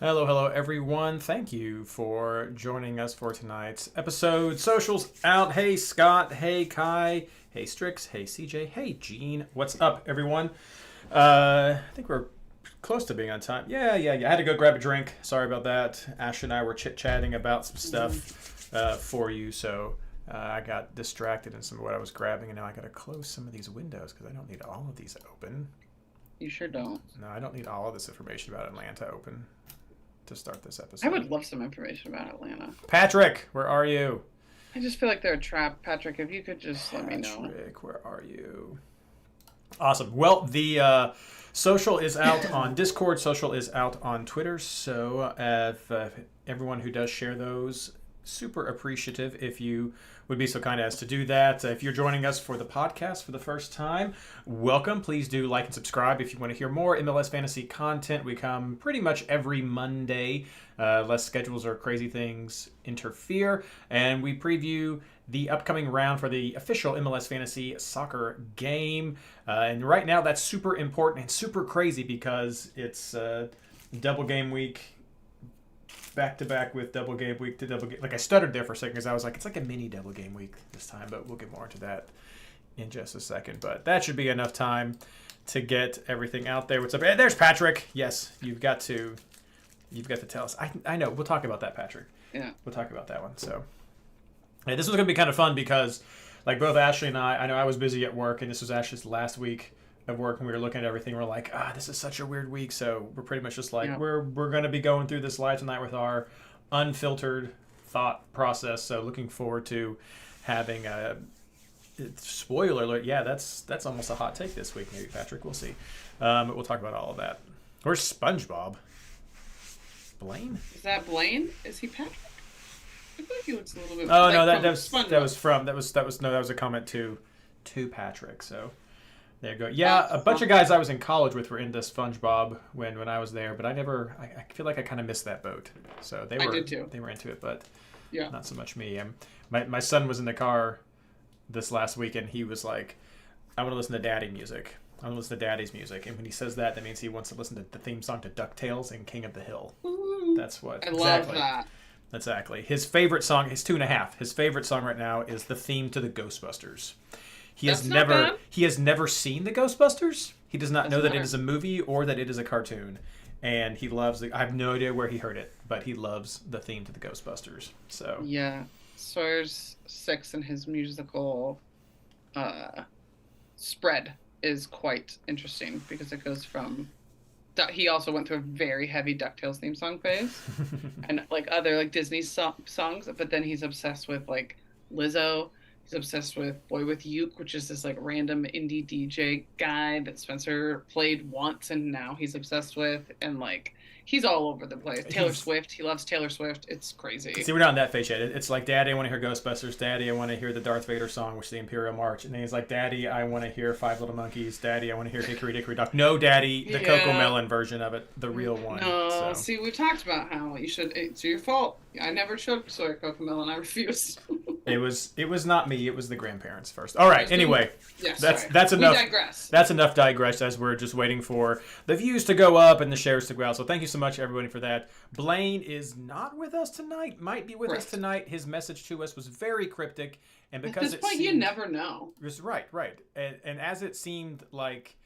Hello, hello, everyone. Thank you for joining us for tonight's episode. Socials out. Hey, Scott. Hey, Kai. Hey, Strix. Hey, CJ. Hey, Gene. What's up, everyone? I think we're close to being on time. Yeah. I had to go grab a drink. Sorry about that. Ash and I were chit-chatting about some stuff for you, so I got distracted in some of what I was grabbing, and now I got to close some of these windows because I don't need all of these open. You sure don't. No, I don't need all of this information about Atlanta open to start this episode. I would love some information about Atlanta. Patrick, where are you? I just feel like they're a trap. Patrick, if you could just let me know. Patrick, where are you? Awesome. Well, the social is out on Discord. Social is out on Twitter. So if everyone who does share those, super appreciative if you would be so kind as to do that. If you're joining us for the podcast for the first time, welcome. Please do like and subscribe if you want to hear more MLS Fantasy content. We come pretty much every Monday, unless schedules or crazy things interfere, and we preview the upcoming round for the official MLS Fantasy soccer game. And right now that's super important and super crazy because it's double game week, back to back with double game week to double game. Like I stuttered there for a second because I was like, it's like a mini double game week this time, but we'll get more into that in just a second. But that should be enough time to get everything out there. What's up? Hey, there's Patrick. Yes, you've got to tell us. I know. We'll talk about that, Patrick. Yeah. We'll talk about that one. So this was going to be kind of fun because like both Ashley and I know I was busy at work, and this was Ashley's last week of work, and we were looking at everything. We're like, this is such a weird week. So we're pretty much just like, we're going to be going through this live tonight with our unfiltered thought process. So looking forward to having a spoiler alert. Yeah, that's almost a hot take this week, maybe, Patrick. We'll see. But we'll talk about all of that. Where's SpongeBob? Blayne? Is that Blayne? Is he Patrick? I feel like he looks a little bit. Oh like no, that was a comment to Patrick. So there you go. Yeah, a bunch of guys I was in college with were into SpongeBob when I was there, but I feel like I kind of missed that boat. So I did too. They were into it, but not so much me. My son was in the car this last week, and he was like, I want to listen to daddy music. I want to listen to daddy's music. And when he says that means he wants to listen to the theme song to DuckTales and King of the Hill. Ooh, That's what. I love that. Exactly. His favorite song, his 2.5. His favorite song right now is the theme to the Ghostbusters. He has never seen the Ghostbusters. He does not know that it is a movie or that it is a cartoon, and he loves it. I have no idea where he heard it, but he loves the theme to the Ghostbusters. So yeah, Sawyer's 6 and his musical spread is quite interesting because it goes from. He also went through a very heavy DuckTales theme song phase, and like other like Disney songs, but then he's obsessed with like Lizzo. He's obsessed with Boy with Uke, which is this like random indie DJ guy that Spencer played once and now he's obsessed with. And like, he's all over the place. Taylor Swift. He loves Taylor Swift. It's crazy. See, we're not in that phase yet. It's like, Daddy, I want to hear Ghostbusters. Daddy, I want to hear the Darth Vader song, which is the Imperial March. And then he's like, Daddy, I want to hear Five Little Monkeys. Daddy, I want to hear Hickory Dickory Dock. No, Daddy, the Coco Melon version of it, the real one. No, so. See, we've talked about how you should. It's your fault. I never showed Sawyer Coco Melon. I refused. It was not me. It was the grandparents first. All right. Anyway, that's enough. We digress. That's enough digress as we're just waiting for the views to go up and the shares to go out. So thank you so much, everybody, for that. Blayne is not with us tonight. Might be with us tonight. His message to us was very cryptic, and because at this point, you never know. Right. And as it seemed like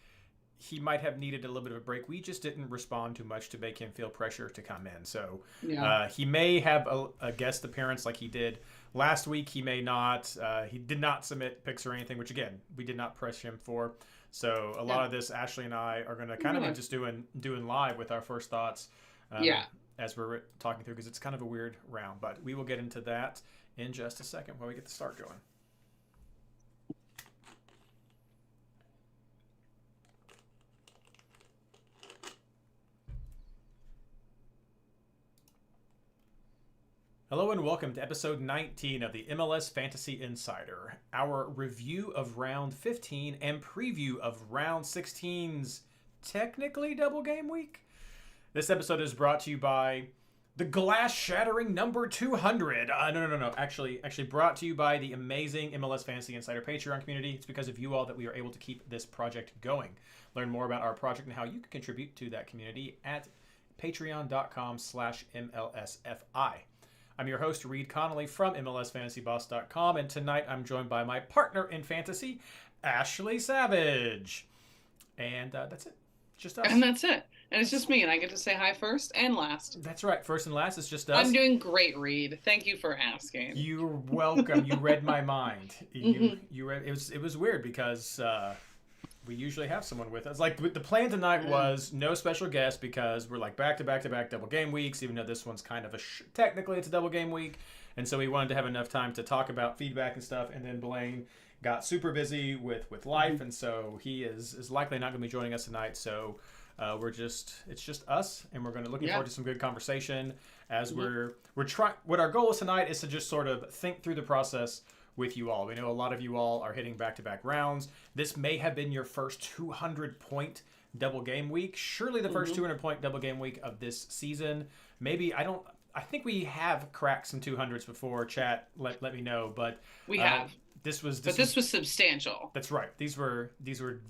he might have needed a little bit of a break, we just didn't respond too much to make him feel pressure to come in. So he may have a guest appearance like he did last week. He may not. He did not submit picks or anything, which again we did not press him for. So a lot of this, Ashley and I are going to kind of be just doing live with our first thoughts. As we're talking through, because it's kind of a weird round, but we will get into that in just a second while we get the start going. Hello and welcome to episode 19 of the MLS Fantasy Insider, our review of round 15 and preview of round 16's technically double game week. This episode is brought to you by the glass-shattering number 200. No. Actually brought to you by the amazing MLS Fantasy Insider Patreon community. It's because of you all that we are able to keep this project going. Learn more about our project and how you can contribute to that community at patreon.com/MLSFI. I'm your host, Reid Connolly from MLSFantasyBoss.com, and tonight I'm joined by my partner in fantasy, Ashley Savage. And that's it. Just us. And that's it. And it's just me, and I get to say hi first and last. That's right. First and last, it's just us. I'm doing great, Reid. Thank you for asking. You're welcome. You read my mind. You read. It was weird because we usually have someone with us. Like, the plan tonight was no special guest because we're like back to back double game weeks, even though this one's kind of technically it's a double game week. And so we wanted to have enough time to talk about feedback and stuff. And then Blayne got super busy with life. And so he is likely not going to be joining us tonight. So it's just us, and we're going to looking forward to some good conversation as we're trying. What our goal is tonight is to just sort of think through the process with you all. We know a lot of you all are hitting back-to-back rounds. This may have been your first 200-point double game week. Surely the first 200-point double game week of this season. Maybe I think we have cracked some 200s before. Chat, let me know. But we have. This was substantial. That's right. These were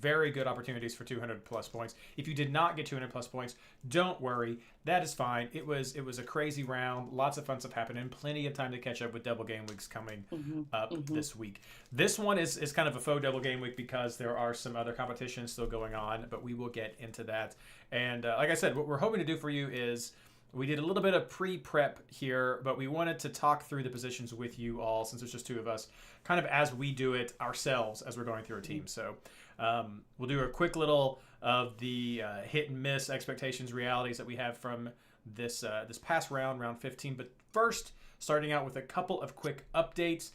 very good opportunities for 200 plus points. If you did not get 200 plus points, don't worry. That is fine. It was a crazy round. Lots of fun stuff happened, and plenty of time to catch up with double game weeks coming up this week. This one is kind of a faux double game week because there are some other competitions still going on, but we will get into that. And like I said, what we're hoping to do for you is we did a little bit of pre-prep here, but we wanted to talk through the positions with you all, since there's just two of us, kind of as we do it ourselves as we're going through our team. So we'll do a quick little of the hit and miss expectations, realities that we have from this past round 15. But first, starting out with a couple of quick updates.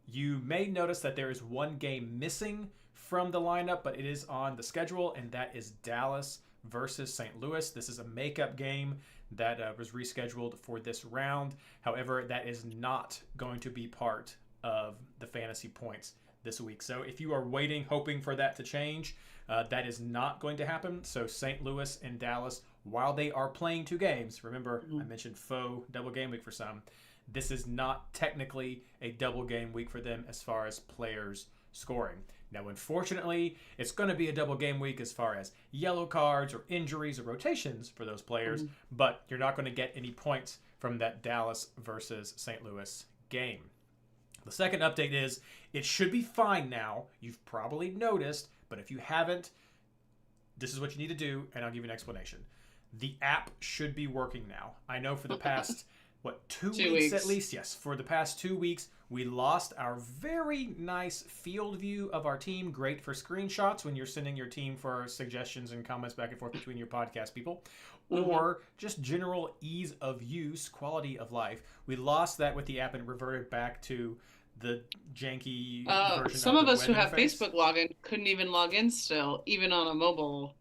You may notice that there is one game missing from the lineup, but it is on the schedule, and that is Dallas versus St. Louis. This is a makeup game that was rescheduled for this round. However, that is not going to be part of the fantasy points this week. So if you are waiting, hoping for that to change, that is not going to happen. So St. Louis and Dallas, while they are playing two games, remember I mentioned faux double game week for some, this is not technically a double game week for them as far as players scoring. Now, unfortunately, it's going to be a double game week as far as yellow cards or injuries or rotations for those players, but you're not going to get any points from that Dallas versus St. Louis game. The second update is it should be fine now. You've probably noticed, but if you haven't, this is what you need to do, and I'll give you an explanation. The app should be working now. I know for the past, two weeks at least? Yes, for the past 2 weeks, we lost our very nice field view of our team. Great for screenshots when you're sending your team for suggestions and comments back and forth between your podcast people. Or just general ease of use, quality of life. We lost that with the app and reverted back to the janky version. Some of us web who have interface. Facebook login couldn't even log in still, even on a mobile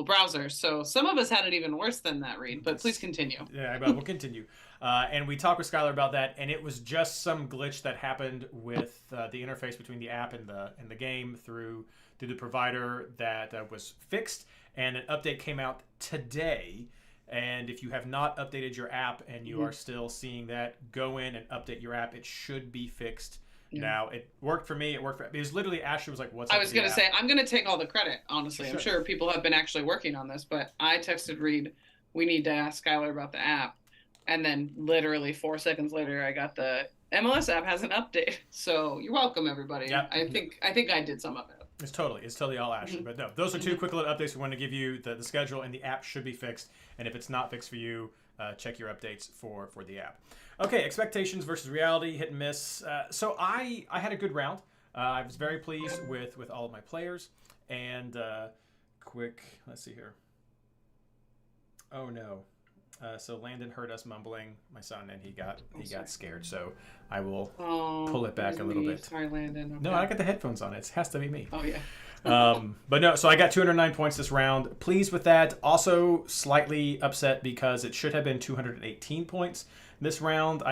browser. So some of us had it even worse than that, Reid. But please continue. Yeah, but we'll continue. And we talked with Skylar about that, and it was just some glitch that happened with the interface between the app and the game through the provider that was fixed, and an update came out today. And if you have not updated your app and you are still seeing that, go in and update your app. It should be fixed. Now, it worked for me. It worked for because literally Ashley was like, "What's?" I was going to say I'm going to take all the credit. Honestly, I'm sure people have been actually working on this, but I texted Reid, "We need to ask Skylar about the app," and then literally 4 seconds later, I got the MLS app has an update. So you're welcome, everybody. Yep. I think I did some of it. It's totally all Ashley. But no, those are two quick little updates we want to give you. The schedule and the app should be fixed, and if it's not fixed for you, check your updates for the app. Okay, expectations versus reality, hit and miss. So I had a good round. I was very pleased with all of my players. And let's see here. Oh no. So Landon heard us mumbling, my son, and he got scared. So I will pull it back a little bit. Sorry, Landon. Okay. No, I got the headphones on. It has to be me. Oh yeah. But no, so I got 209 points this round. Pleased with that. Also slightly upset because it should have been 218 points this round.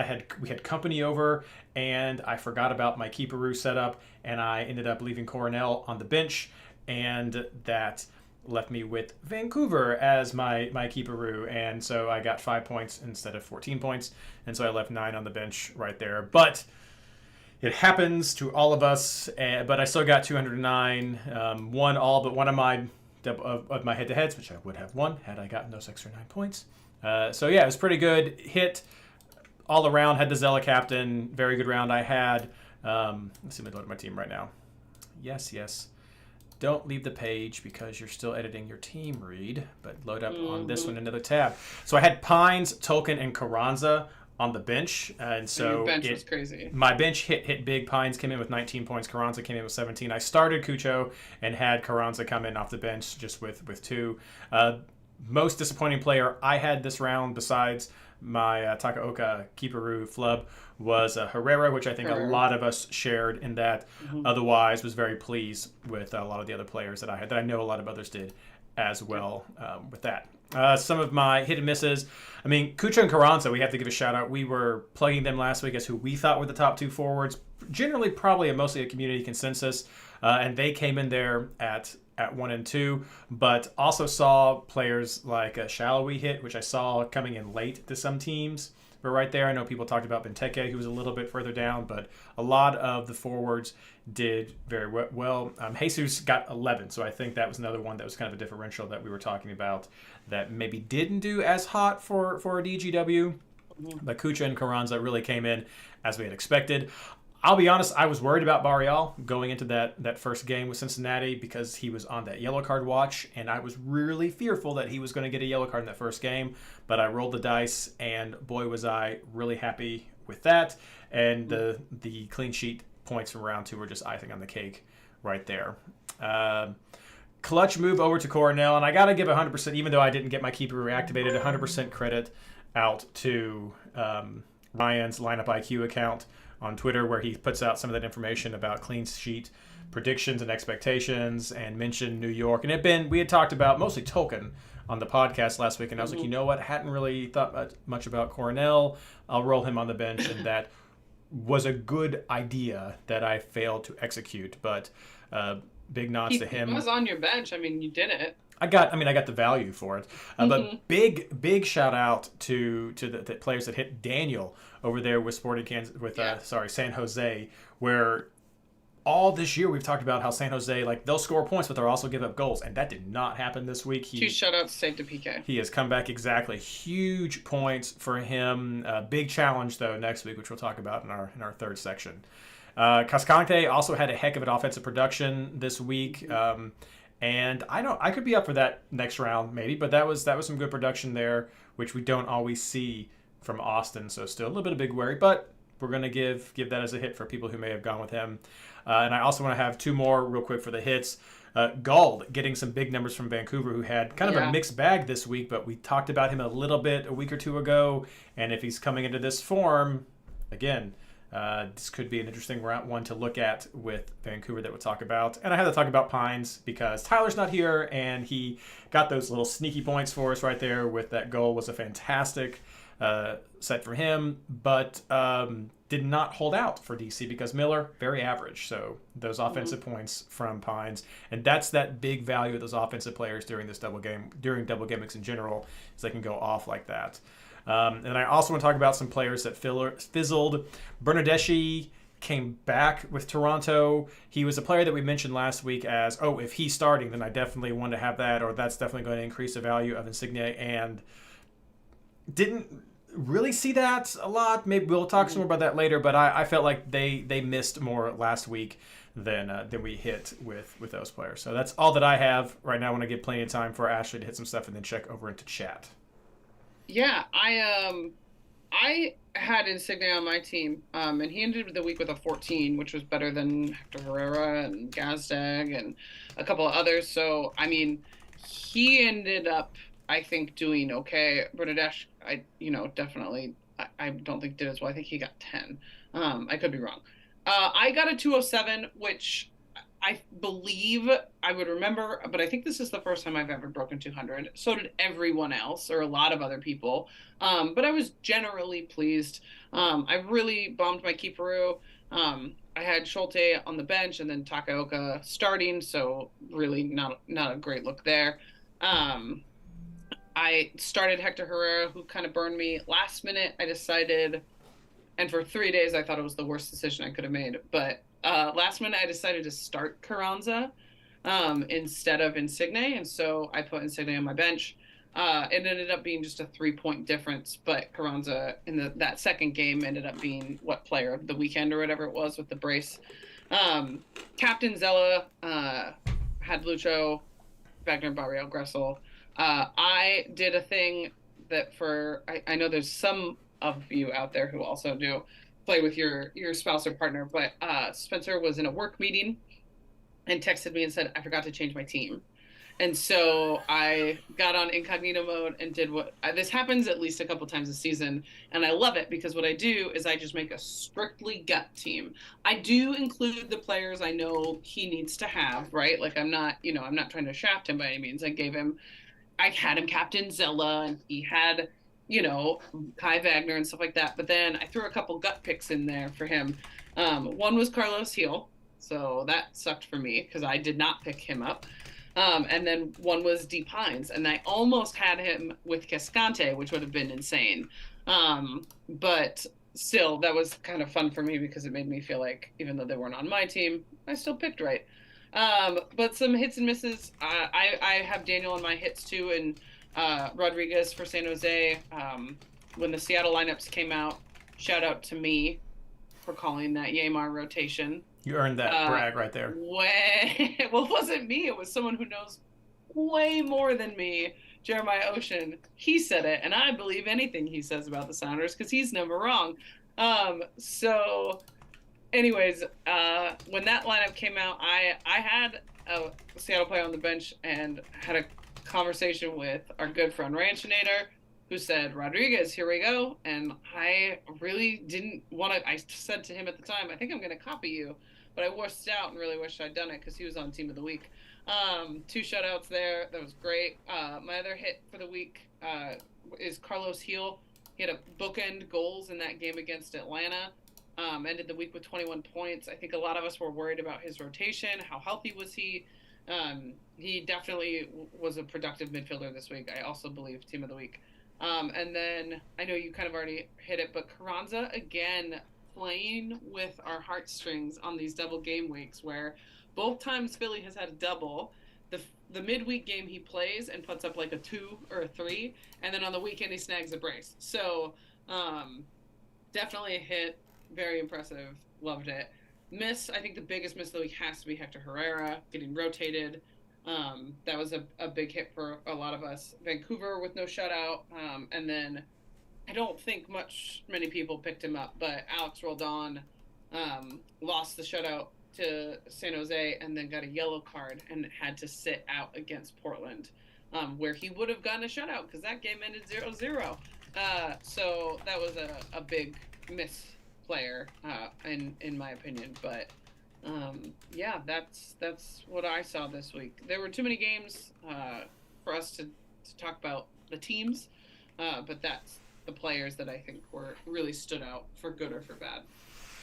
We had company over, and I forgot about my keeperoo setup, and I ended up leaving Coronel on the bench, and that left me with Vancouver as my keeperoo, and so I got 5 points instead of 14 points, and so I left 9 on the bench right there. But it happens to all of us, but I still got 209, won all but one of my head-to-heads, which I would have won had I gotten those extra 9 points. So yeah, it was pretty good. Hit all around. Had the Zella captain. Very good round I had. Let's see, let me load up my team right now. Yes. Don't leave the page because you're still editing your team, Reid. But load up on this one another tab. So I had Pines, Tolkien, and Carranza on the bench, and so your bench was crazy. My bench hit big. Pines came in with 19 points. Carranza came in with 17. I started Cucho and had Carranza come in off the bench just with 2. Most disappointing player I had this round, besides my Takaoka Kiperu flub, was Herrera, which I think a lot of us shared in that. Otherwise, was very pleased with a lot of the other players that I had, that I know a lot of others did as well with that. Some of my hit and misses. I mean, Cucho and Carranza, we have to give a shout out. We were plugging them last week as who we thought were the top 2 forwards. Generally, probably mostly a community consensus. And they came in there at 1 and 2, but also saw players like Shallowy hit, which I saw coming in late to some teams. But right there, I know people talked about Benteke, who was a little bit further down, but a lot of the forwards did very well. Jesus got 11, so I think that was another one that was kind of a differential that we were talking about that maybe didn't do as hot for a DGW. But Kucha and Carranza really came in as we had expected. I'll be honest, I was worried about Barreal going into that first game with Cincinnati because he was on that yellow card watch, and I was really fearful that he was going to get a yellow card in that first game. But I rolled the dice, and boy, was I really happy with that. And the clean sheet points from round 2 were just icing on the cake right there. Clutch move over to Coronel, and I got to give 100%, even though I didn't get my keeper reactivated, 100% credit out to Ryan's Lineup IQ account on Twitter, where he puts out some of that information about clean sheet predictions and expectations, and mentioned New York. And we had talked about mostly Tolkien on the podcast last week, and I was like, you know what? Hadn't really thought much about Coronel. I'll roll him on the bench, and that was a good idea that I failed to execute. But big nods to him. He was on your bench. I mean, you did it. I got the value for it. But big shout out to the players that hit Daniel over there with San Jose, where all this year we've talked about how San Jose, like, they'll score points, but they'll also give up goals, and that did not happen this week. 2 shutouts saved to PK. He has come back exactly. Huge points for him. Big challenge though next week, which we'll talk about in our third section. Cascante also had a heck of an offensive production this week. And I could be up for that next round maybe, but that was some good production there, which we don't always see from Austin. So still a little bit of big worry, but we're going to give that as a hit for people who may have gone with him. And I also want to have 2 more real quick for the hits. Gauld getting some big numbers from Vancouver, who had kind of a mixed bag this week, but we talked about him a little bit a week or 2 ago. And if he's coming into this form, again, this could be an interesting one to look at with Vancouver that we'll talk about. And I had to talk about Pines because Tyler's not here, and he got those little sneaky points for us right there with that goal. Was a fantastic set for him, but did not hold out for DC because Miller, very average. So those offensive points from Pines, and that's that big value of those offensive players during double game mix in general, is they can go off like that. And I also want to talk about some players that fizzled. Bernardeschi came back with Toronto. He was a player that we mentioned last week as, if he's starting, then I definitely want to have that, or that's definitely going to increase the value of Insigne, and didn't really see that a lot. Maybe we'll talk some more about that later, but I felt like they missed more last week than we hit with those players. So that's all that I have right now. I want to give plenty of time for Ashley to hit some stuff and then check over into chat. Yeah, I had Insigne on my team, and he ended the week with a 14, which was better than Hector Herrera and Gazdag and a couple of others. So, I mean, he ended up, I think, doing okay. Bernadette, I don't think did as well. I think he got 10. I could be wrong. I got a 207, which I believe I would remember, but I think this is the first time I've ever broken 200. So did everyone else, or a lot of other people. But I was generally pleased. I really bombed my keeperoo. I had Schulte on the bench and then Takaoka starting, so really not a great look there. I started Hector Herrera, who kind of burned me. Last minute, I decided, and for 3 days, I thought it was the worst decision I could have made, but last minute, I decided to start Carranza instead of Insigne, and so I put Insigne on my bench. It ended up being just a 3-point difference, but Carranza in that second game ended up being player of the weekend or whatever it was with the brace. Captain Zella had Lucho, Wagner, Barriel, Gressel. I did a thing that I know there's some of you out there who also do play with your spouse or partner, but Spencer was in a work meeting and texted me and said, I forgot to change my team. And so I got on incognito mode and did this happens at least a couple times a season. And I love it because what I do is I just make a strictly gut team. I do include the players I know he needs to have, right? Like I'm not trying to shaft him by any means. I had him captain Zella and he had, Kai Wagner and stuff like that. But then I threw a couple gut picks in there for him. One was Carlos Heel. So that sucked for me because I did not pick him up. And then one was Deep Hines, and I almost had him with Cascante, which would have been insane. But still, that was kind of fun for me because it made me feel like even though they weren't on my team, I still picked right. But some hits and misses. I have Daniel on my hits too, and Rodriguez for San Jose. When the Seattle lineups came out, shout out to me for calling that Yamar rotation. You earned that brag right there. Well, it wasn't me. It was someone who knows way more than me, Jeremiah Ocean. He said it, and I believe anything he says about the Sounders because he's never wrong. So, anyways, when that lineup came out, I had a Seattle player on the bench and had a conversation with our good friend Ranchinator, who said, Rodriguez, here we go. And I really didn't want to. I said to him at the time, I think I'm going to copy you. But I wussed out and really wished I'd done it because he was on Team of the Week. 2 shutouts there. That was great. My other hit for the week is Carlos Heel. He had a bookend goals in that game against Atlanta. Ended the week with 21 points. I think a lot of us were worried about his rotation. How healthy was he? He definitely was a productive midfielder this week. I also believe Team of the Week. And then I know you kind of already hit it, but Carranza, again, playing with our heartstrings on these double game weeks where both times Philly has had a double. The midweek game he plays and puts up like a 2 or a 3, and then on the weekend he snags a brace. So definitely a hit. Very impressive. Loved it. I think the biggest miss of the week has to be Hector Herrera getting rotated. That was a big hit for a lot of us. Vancouver with no shutout. And then I don't think many people picked him up, but Alex Roldan lost the shutout to San Jose and then got a yellow card and had to sit out against Portland, where he would have gotten a shutout because that game ended 0-0. So that was a big miss player in my opinion. But yeah, that's what I saw this week. There were too many games for us to talk about the teams, but that's the players that I think really stood out for good or for bad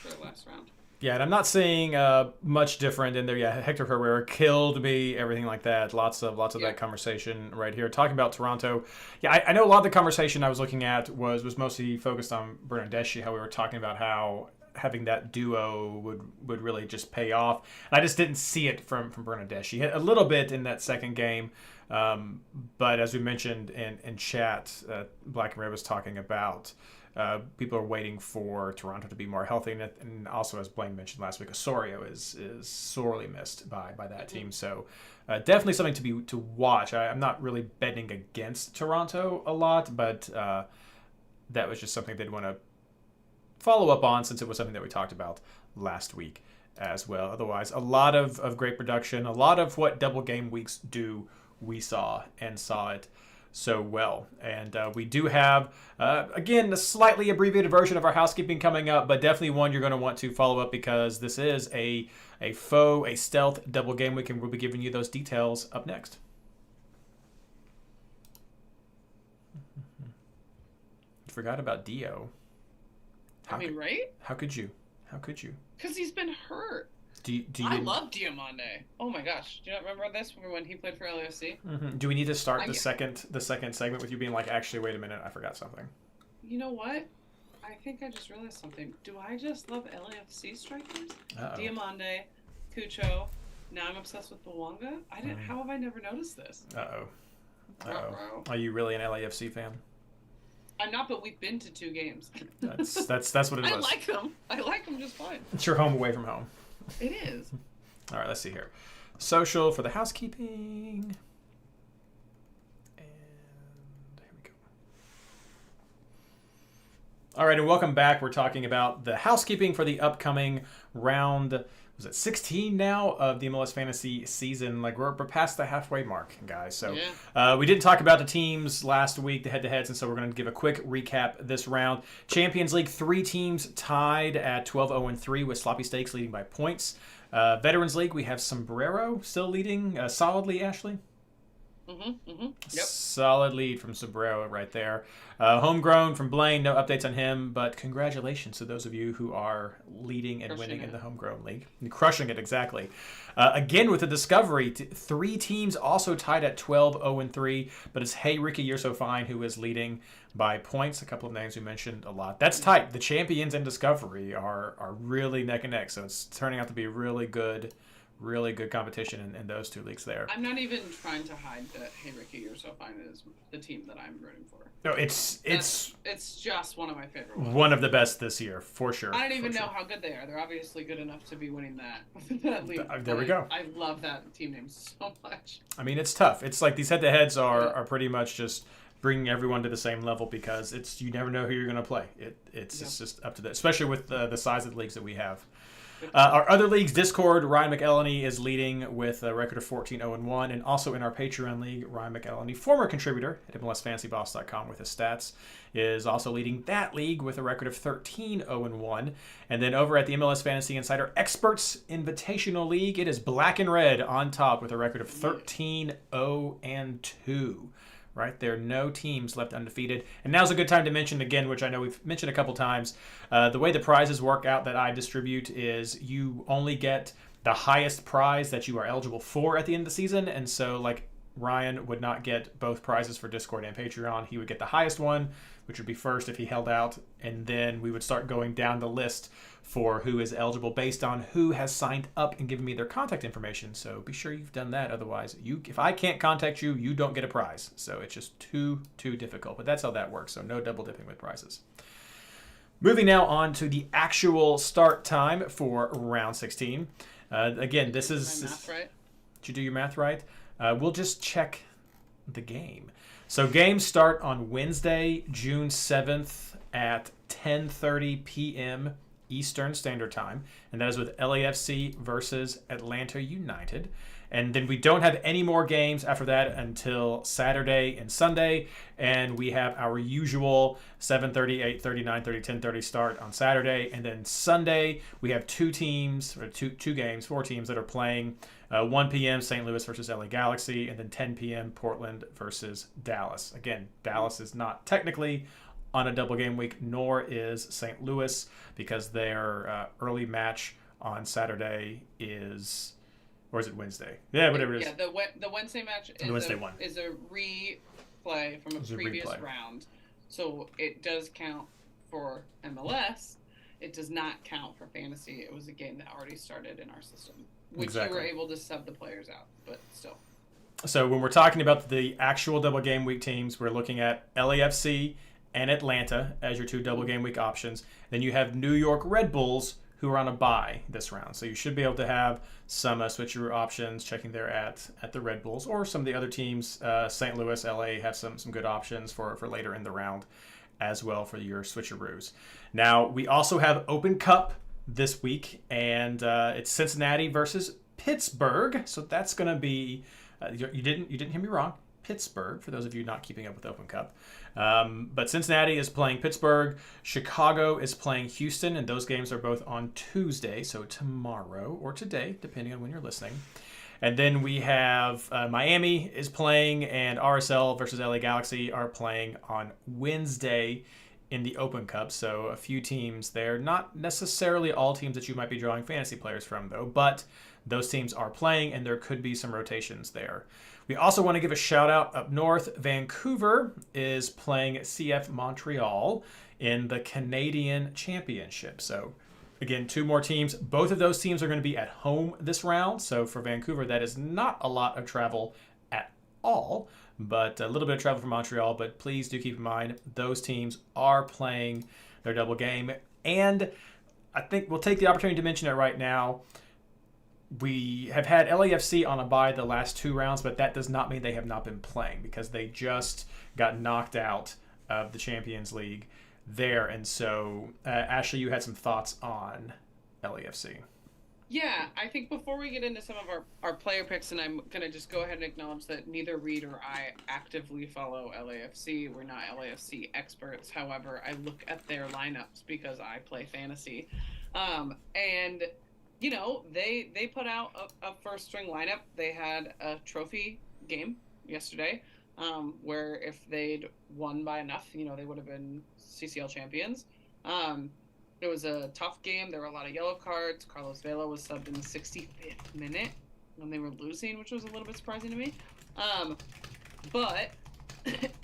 for the last round. Yeah, and I'm not seeing much different in there. Yeah, Hector Herrera killed me, everything like that. Lots of that conversation right here. Talking about Toronto, yeah, I know a lot of the conversation I was looking at was mostly focused on Bernardeschi, how we were talking about how having that duo would really just pay off. And I just didn't see it from Bernardeschi. A little bit in that second game, but as we mentioned in chat, Black and Red was talking about people are waiting for Toronto to be more healthy, and also, as Blayne mentioned last week, Osorio is sorely missed by that team. So definitely something to watch. I'm not really betting against Toronto a lot, but that was just something they'd want to follow up on since it was something that we talked about last week as well. Otherwise, a lot of great production, a lot of what double game weeks do, we saw it so well. And we do have, again, a slightly abbreviated version of our housekeeping coming up, but definitely one you're going to want to follow up because this is a stealth double game week, and we'll be giving you those details up next. Forgot about Dio. Right? How could you? Because he's been hurt. Do you I love Diamande. Oh my gosh. Do you not remember this when he played for LAFC? Mm-hmm. Do we need to start the second segment with you being like, actually, wait a minute, I forgot something? You know what? I think I just realized something. Do I just love LAFC strikers? Uh-oh. Diamande, Cucho. Now I'm obsessed with Bawanga. How have I never noticed this? Uh-oh. Uh-oh. Are you really an LAFC fan? I'm not, but we've been to 2 games. That's what it is. I like them. I like them just fine. It's your home away from home. It is. All right, let's see here. Social for the housekeeping. And here we go. All right, and welcome back. We're talking about the housekeeping for the upcoming round. Was it 16 now of the MLS Fantasy season? Like we're past the halfway mark, guys. So we didn't talk about the teams last week, the head-to-heads, and so we're going to give a quick recap this round. Champions League, 3 teams tied at 12-0-3 with Sloppy Steaks leading by points. Veterans League, we have Sombrero still leading solidly, Ashley. Yep. Solid lead from Sombrero right there. Homegrown from Blayne, no updates on him, but congratulations to those of you who are leading and winning in the Homegrown League. And crushing it, exactly. Again, with the Discovery, 3 teams also tied at 12-0-3, but it's Hey Ricky, You're So Fine who is leading by points. A couple of names we mentioned a lot. That's tight. The Champions and Discovery are really neck and neck, so it's turning out to be really good competition in those 2 leagues there. I'm not even trying to hide that Hey Ricky, You're So Fine is the team that I'm rooting for. No, it's just one of my favorite ones. One of the best this year, for sure. I don't even know how good they are. They're obviously good enough to be winning that league. There we go. I love that team name so much. I mean, it's tough. It's like these head-to-heads are pretty much just bringing everyone to the same level because you never know who you're going to play. It's just up to that, especially with the size of the leagues that we have. Our other leagues, Discord, Ryan McElhenney is leading with a record of 14-0-1, and also in our Patreon league, Ryan McElhenney, former contributor at MLSFantasyBoss.com with his stats, is also leading that league with a record of 13-0-1. And then over at the MLS Fantasy Insider Experts Invitational League, it is Black and Red on top with a record of 13-0-2. Right there, no teams left undefeated. And now's a good time to mention again, which I know we've mentioned a couple times, the way the prizes work out that I distribute is you only get the highest prize that you are eligible for at the end of the season. And so like Ryan would not get both prizes for Discord and Patreon. He would get the highest one, which would be first if he held out. And then we would start going down the list for who is eligible based on who has signed up and given me their contact information. So be sure you've done that. Otherwise, if I can't contact you, you don't get a prize. So it's just too difficult. But that's how that works. So no double dipping with prizes. Moving now on to the actual start time for round 16. Again, this is... My math right? Did you do your math right? We'll just check the game. So games start on Wednesday, June 7th at 10:30 p.m. Eastern Standard Time, and that is with LAFC versus Atlanta United. And then we don't have any more games after that until Saturday and Sunday, and we have our usual 7:30, 8:30, 9:30, 10:30 start on Saturday, and then Sunday we have 4 teams that are playing 1 p.m. St. Louis versus LA Galaxy, and then 10 p.m. Portland versus Dallas. Again, Dallas is not technically on a double game week, nor is St. Louis, because their early match on Saturday is, or is it Wednesday? Yeah, whatever it is. Yeah, the Wednesday match is a replay from a previous round. So it does count for MLS. It does not count for fantasy. It was a game that already started in our system, which you were able to sub the players out, but still. So when we're talking about the actual double game week teams, we're looking at LAFC and Atlanta as your 2 double game week options. Then you have New York Red Bulls, who are on a bye this round. So you should be able to have some switcheroo options checking there at the Red Bulls, or some of the other teams. St. Louis, LA have some good options for later in the round as well for your switcheroos. Now, we also have Open Cup this week, and it's Cincinnati versus Pittsburgh. So that's going to be, you didn't hear me wrong, Pittsburgh, for those of you not keeping up with Open Cup. But Cincinnati is playing Pittsburgh. Chicago is playing Houston, and those games are both on Tuesday, so tomorrow or today, depending on when you're listening. And then we have Miami is playing, and RSL versus LA Galaxy are playing on Wednesday in the Open Cup. So a few teams there. Not necessarily all teams that you might be drawing fantasy players from, though, but those teams are playing, and there could be some rotations there. We also want to give a shout out up north. Vancouver is playing CF Montreal in the Canadian Championship. So again, 2 more teams. Both of those teams are going to be at home this round. So for Vancouver, that is not a lot of travel at all, but a little bit of travel from Montreal. But please do keep in mind those teams are playing their double game. And I think we'll take the opportunity to mention it right now. We have had LAFC on a bye the last 2 rounds, but that does not mean they have not been playing because they just got knocked out of the Champions League there. And so, Ashley, you had some thoughts on LAFC. Yeah, I think before we get into some of our player picks, and I'm going to just go ahead and acknowledge that neither Reid or I actively follow LAFC. We're not LAFC experts. However, I look at their lineups because I play fantasy. And, you know, they put out a first-string lineup. They had a trophy game yesterday where if they'd won by enough, you know, they would have been CCL champions. It was a tough game. There were a lot of yellow cards. Carlos Vela was subbed in the 65th minute when they were losing, which was a little bit surprising to me. But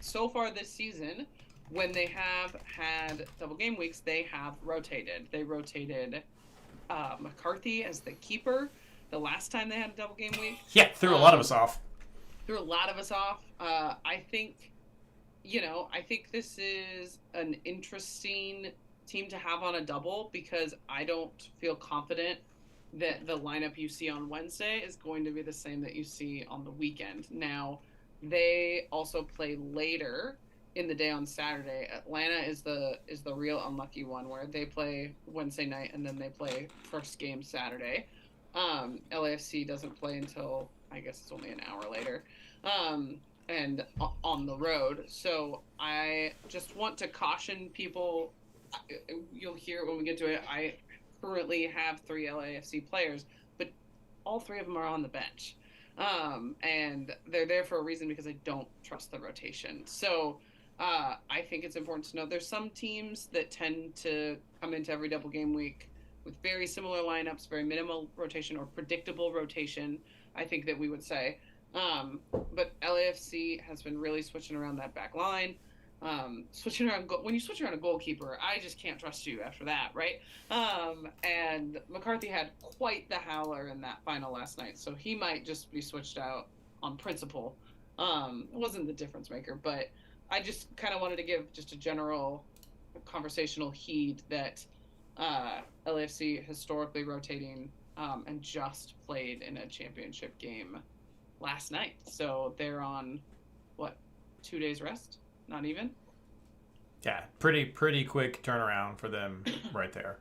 so far this season, when they have had double game weeks, they have rotated. They rotated McCarthy as the keeper the last time they had a double game week. Yeah, threw a lot of us off. I think, you know, I think this is an interesting team to have on a double because I don't feel confident that the lineup you see on Wednesday is going to be the same that you see on the weekend. Now, they also play later in the day on Saturday. Atlanta is the real unlucky one where they play Wednesday night and then they play first game Saturday. LAFC doesn't play until I guess it's only an hour later. And on the road. So I just want to caution people. You'll hear when we get to it. I currently have 3 LAFC players, but all 3 of them are on the bench. And they're there for a reason because I don't trust the rotation. So I think it's important to know there's some teams that tend to come into every double game week with very similar lineups, very minimal rotation or predictable rotation, I think that we would say. But LAFC has been really switching around that back line. When you switch around a goalkeeper, I just can't trust you after that, right? And McCarthy had quite the howler in that final last night, so he might just be switched out on principle. It wasn't the difference maker, but I just kind of wanted to give just a general conversational heed that LAFC historically rotating and just played in a championship game last night. So they're on, 2 days rest? Not even? Yeah, pretty quick turnaround for them right there.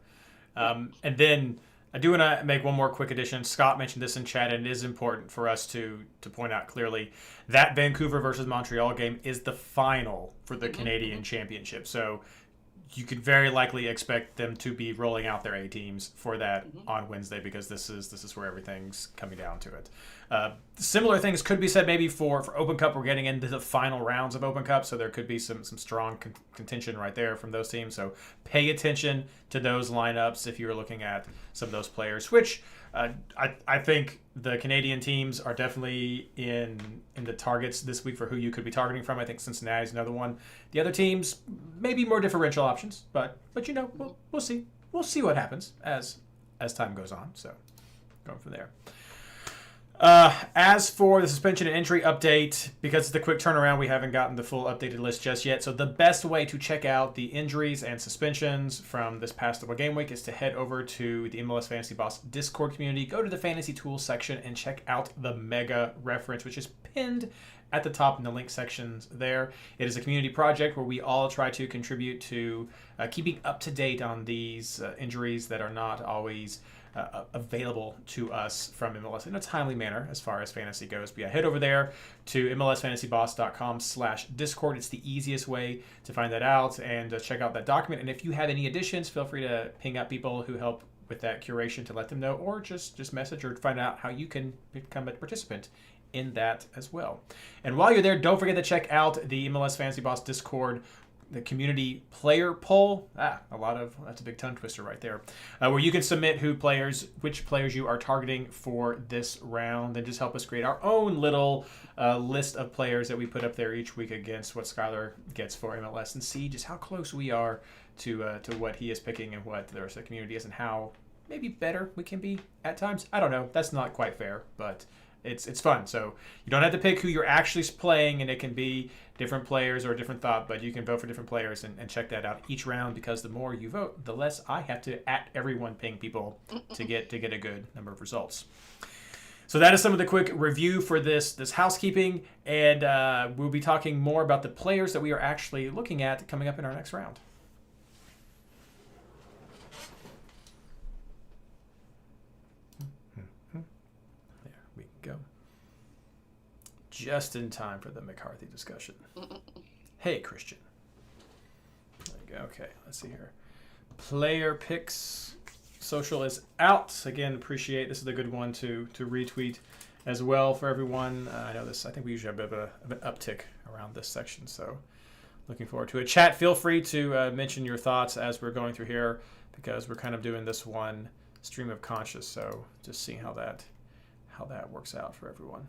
And then I do want to make one more quick addition. Scott mentioned this in chat, and it is important for us to point out clearly that Vancouver versus Montreal game is the final for the Canadian Championship. So you could very likely expect them to be rolling out their A teams for that on Wednesday because this is where everything's coming down to it. Similar things could be said maybe for Open Cup. We're getting into the final rounds of Open Cup, so there could be some strong contention right there from those teams. So pay attention to those lineups if you're looking at some of those players, which I think the Canadian teams are definitely in the targets this week for who you could be targeting from. I think Cincinnati's another one. The other teams, maybe more differential options, but you know, we'll see. We'll see what happens as time goes on. So going from there. As for the suspension and injury update, because it's the quick turnaround, we haven't gotten the full updated list just yet. So the best way to check out the injuries and suspensions from this past double game week is to head over to the MLS Fantasy Boss Discord community, go to the Fantasy Tools section, and check out the Mega reference, which is pinned at the top in the link sections there. It is a community project where we all try to contribute to keeping up to date on these injuries that are not always available to us from MLS in a timely manner as far as fantasy goes. But yeah, head over there to MLSFantasyBoss.com/Discord. It's the easiest way to find that out and check out that document. And if you have any additions, feel free to ping up people who help with that curation to let them know, or just message or find out how you can become a participant in that as well. And while you're there, don't forget to check out the MLS Fantasy Boss Discord, the community player poll. That's a big tongue twister right there, where you can submit which players you are targeting for this round, and just help us create our own little list of players that we put up there each week against what Skylar gets for MLS, and see just how close we are to what he is picking and what the rest of the community is, and how maybe better we can be at times. I don't know. That's not quite fair, but it's fun. So you don't have to pick who you're actually playing, and it can be different players or a different thought, but you can vote for different players and check that out each round, because the more you vote, the less I have to everyone ping people to get a good number of results. So that is some of the quick review for this housekeeping, and we'll be talking more about the players that we are actually looking at coming up in our next round. There we go. Just in time for the McCarthy discussion. Hey, Christian. There you go. Okay, let's see here. Player picks. Social is out. Again, appreciate. This is a good one to retweet as well for everyone. I know this. I think we usually have a bit of an uptick around this section, so looking forward to it. Chat, feel free to mention your thoughts as we're going through here, because we're kind of doing this one stream of conscious, so just seeing how that works out for everyone.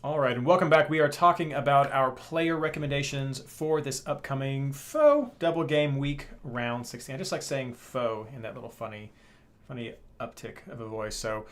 All right, and welcome back. We are talking about our player recommendations for this upcoming faux double game week round 16. I just like saying faux in that little funny uptick of a voice. So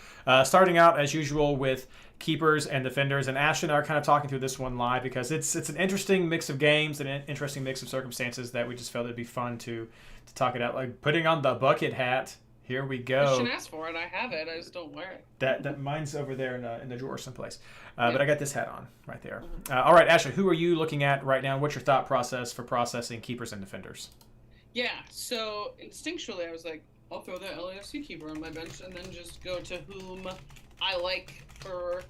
starting out as usual with keepers and defenders, and Ashton and I are kind of talking through this one live because it's an interesting mix of games and an interesting mix of circumstances that we just felt it'd be fun to talk it out. Like putting on the bucket hat. Here we go. Christian asked for it. I have it. I just don't wear it. That mine's over there in the drawer someplace. But I got this hat on right there. All right, Ashley, who are you looking at right now? What's your thought process for processing keepers and defenders? Yeah, so instinctually I was like, I'll throw the LAFC keeper on my bench and then just go to whom I like for,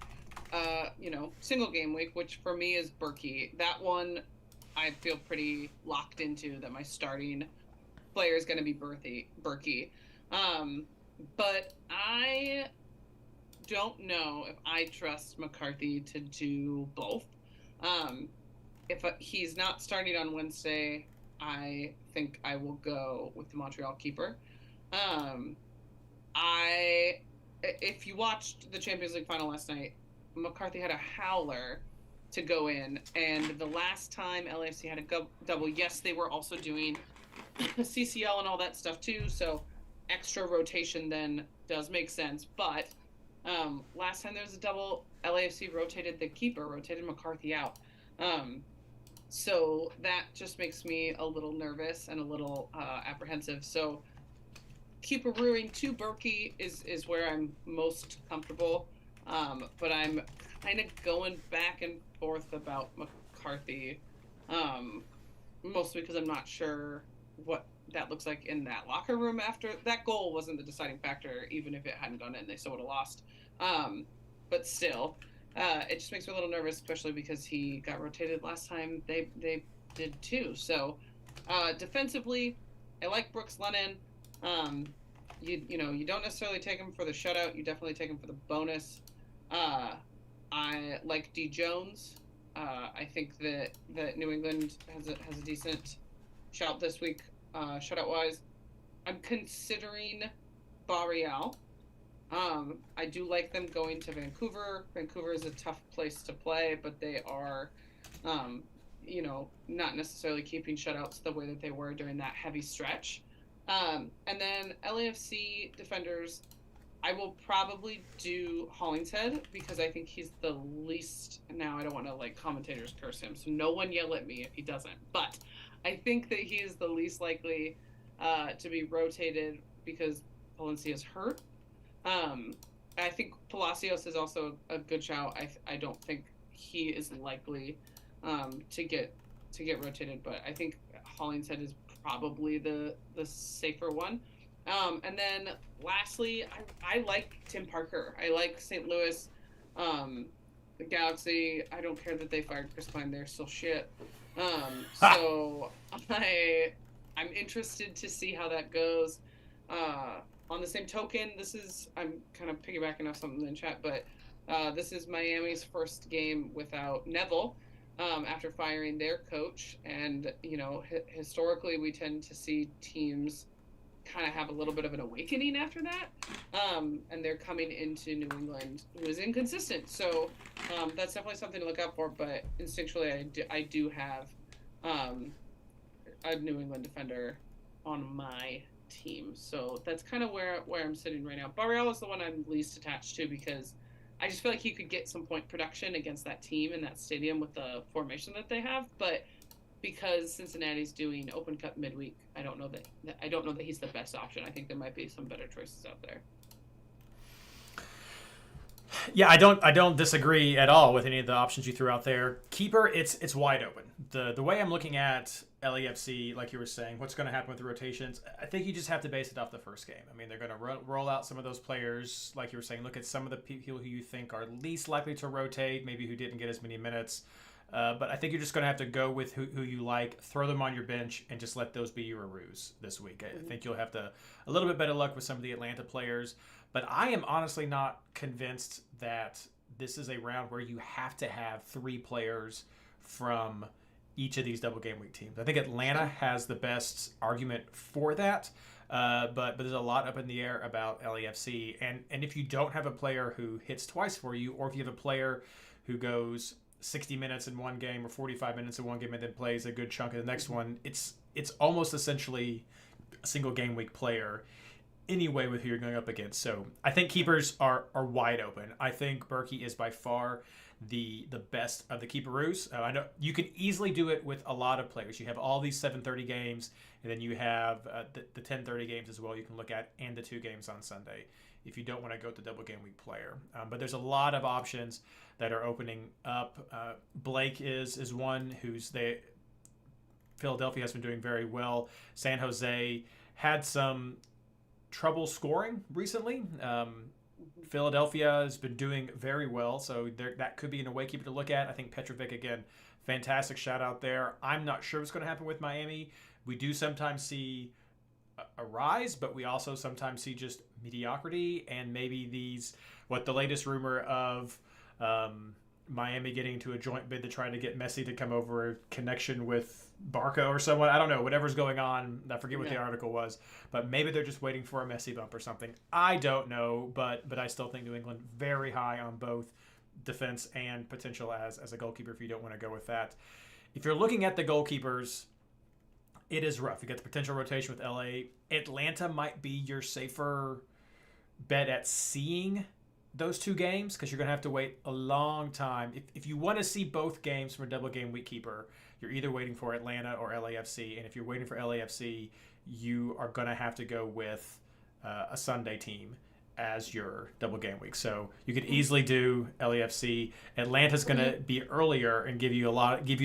single game week, which for me is Berkey. That one I feel pretty locked into that my starting player is going to be Berkey. But I don't know if I trust McCarthy to do both. If he's not starting on Wednesday, I think I will go with the Montreal keeper. If you watched the Champions League final last night, McCarthy had a howler to go in, and the last time LAFC had a double, yes, they were also doing CCL and all that stuff too, so extra rotation then does make sense. But last time there was a double, LAFC rotated the keeper, rotated McCarthy out. So that just makes me a little nervous and a little apprehensive. So keeper-rooing to Berkey is where I'm most comfortable. But I'm kind of going back and forth about McCarthy, mostly because I'm not sure what that looks like in that locker room after. That goal wasn't the deciding factor, even if it hadn't gone in, they still would have lost. But still, it just makes me a little nervous, especially because he got rotated last time they did too. So defensively, I like Brooks Lennon. You don't necessarily take him for the shutout. You definitely take him for the bonus. I like D Jones. I think that New England has a decent shout this week, shutout wise. I'm considering Barreal. I do like them going to Vancouver. Vancouver is a tough place to play, but they are, not necessarily keeping shutouts the way that they were during that heavy stretch. And then LAFC defenders, I will probably do Hollingshead because I think he's the least. Now I don't want to commentators curse him, so no one yell at me if he doesn't. But I think that he is the least likely to be rotated because Palencia's hurt. I think Palacios is also a good shout. I don't think he is likely to get rotated, but I think Hollingshead is probably the safer one. And then lastly, I like Tim Parker. I like St. Louis, the Galaxy. I don't care that they fired Chris Klein. They're still shit. So I'm interested to see how that goes. On the same token, I'm kind of piggybacking off something in the chat, but this is Miami's first game without Neville after firing their coach. And, historically we tend to see teams kind of have a little bit of an awakening after that. And they're coming into New England, who is inconsistent. So that's definitely something to look out for. But instinctually, I do have a New England defender on my team. So that's kind of where I'm sitting right now. Barreal is the one I'm least attached to because I just feel like he could get some point production against that team in that stadium with the formation that they have. But because Cincinnati's doing Open Cup midweek, I don't know that he's the best option. I think there might be some better choices out there. Yeah, I don't disagree at all with any of the options you threw out there. Keeper, it's wide open. The way I'm looking at LAFC, like you were saying, what's going to happen with the rotations? I think you just have to base it off the first game. I mean, they're going to roll out some of those players, like you were saying. Look at some of the people who you think are least likely to rotate, maybe who didn't get as many minutes. But I think you're just going to have to go with who you like, throw them on your bench, and just let those be your ruse this week. I think you'll have a little bit better luck with some of the Atlanta players. But I am honestly not convinced that this is a round where you have to have 3 players from each of these double game week teams. I think Atlanta has the best argument for that, but there's a lot up in the air about LAFC. And if you don't have a player who hits twice for you, or if you have a player who goes 60 minutes in one game or 45 minutes in one game and then plays a good chunk of the next one, it's almost essentially a single game week player anyway with who you're going up against. So I think keepers are wide open. I think Berkey is by far the best of the keeperoos. I know you can easily do it with a lot of players. You have all these 7:30 games, and then you have the 10:30 games as well you can look at, and the 2 games on Sunday if you don't want to go with the double game week player. But there's a lot of options that are opening up. Blake is one Philadelphia has been doing very well. San Jose had some trouble scoring recently. Philadelphia has been doing very well, so that could be an away keeper to look at. I think Petrovic, again, fantastic shout out there. I'm not sure what's going to happen with Miami. We do sometimes see a rise, but we also sometimes see just mediocrity, and maybe the latest rumor of Miami getting into a joint bid to try to get Messi to come over, connection with Barco or someone. I don't know, whatever's going on. I forget what the article was, but maybe they're just waiting for a Messi bump or something. I don't know, but I still think New England very high on both defense and potential as a goalkeeper if you don't want to go with that. If you're looking at the goalkeepers, it is rough. You got the potential rotation with LA. Atlanta might be your safer bet at seeing those 2 games because you're going to have to wait a long time. If you want to see both games from a double game week keeper, you're either waiting for Atlanta or LAFC. And if you're waiting for LAFC, you are going to have to go with a Sunday team as your double game week. So you could easily do LAFC. Atlanta's going to be earlier and give you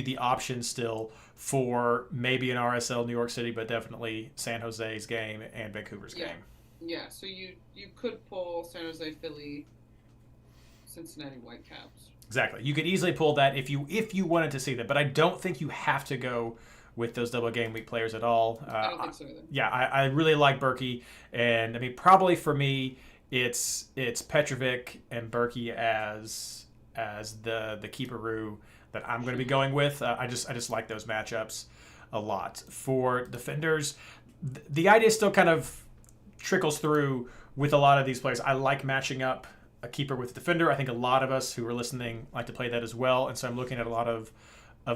the option still for maybe an RSL New York City, but definitely San Jose's game and Vancouver's game. Yeah, so you could pull San Jose, Philly, Cincinnati Whitecaps. Exactly. You could easily pull that if you wanted to see that, but I don't think you have to go with those double game week players at all. I don't think so either. Yeah, I really like Berkey, and I mean probably for me it's Petrovic and Berkey as the keeperoo that I'm going to be going with. I just like those matchups a lot. For defenders, the idea still kind of trickles through with a lot of these players. I like matching up a keeper with a defender. I think a lot of us who are listening like to play that as well, and so I'm looking at a lot of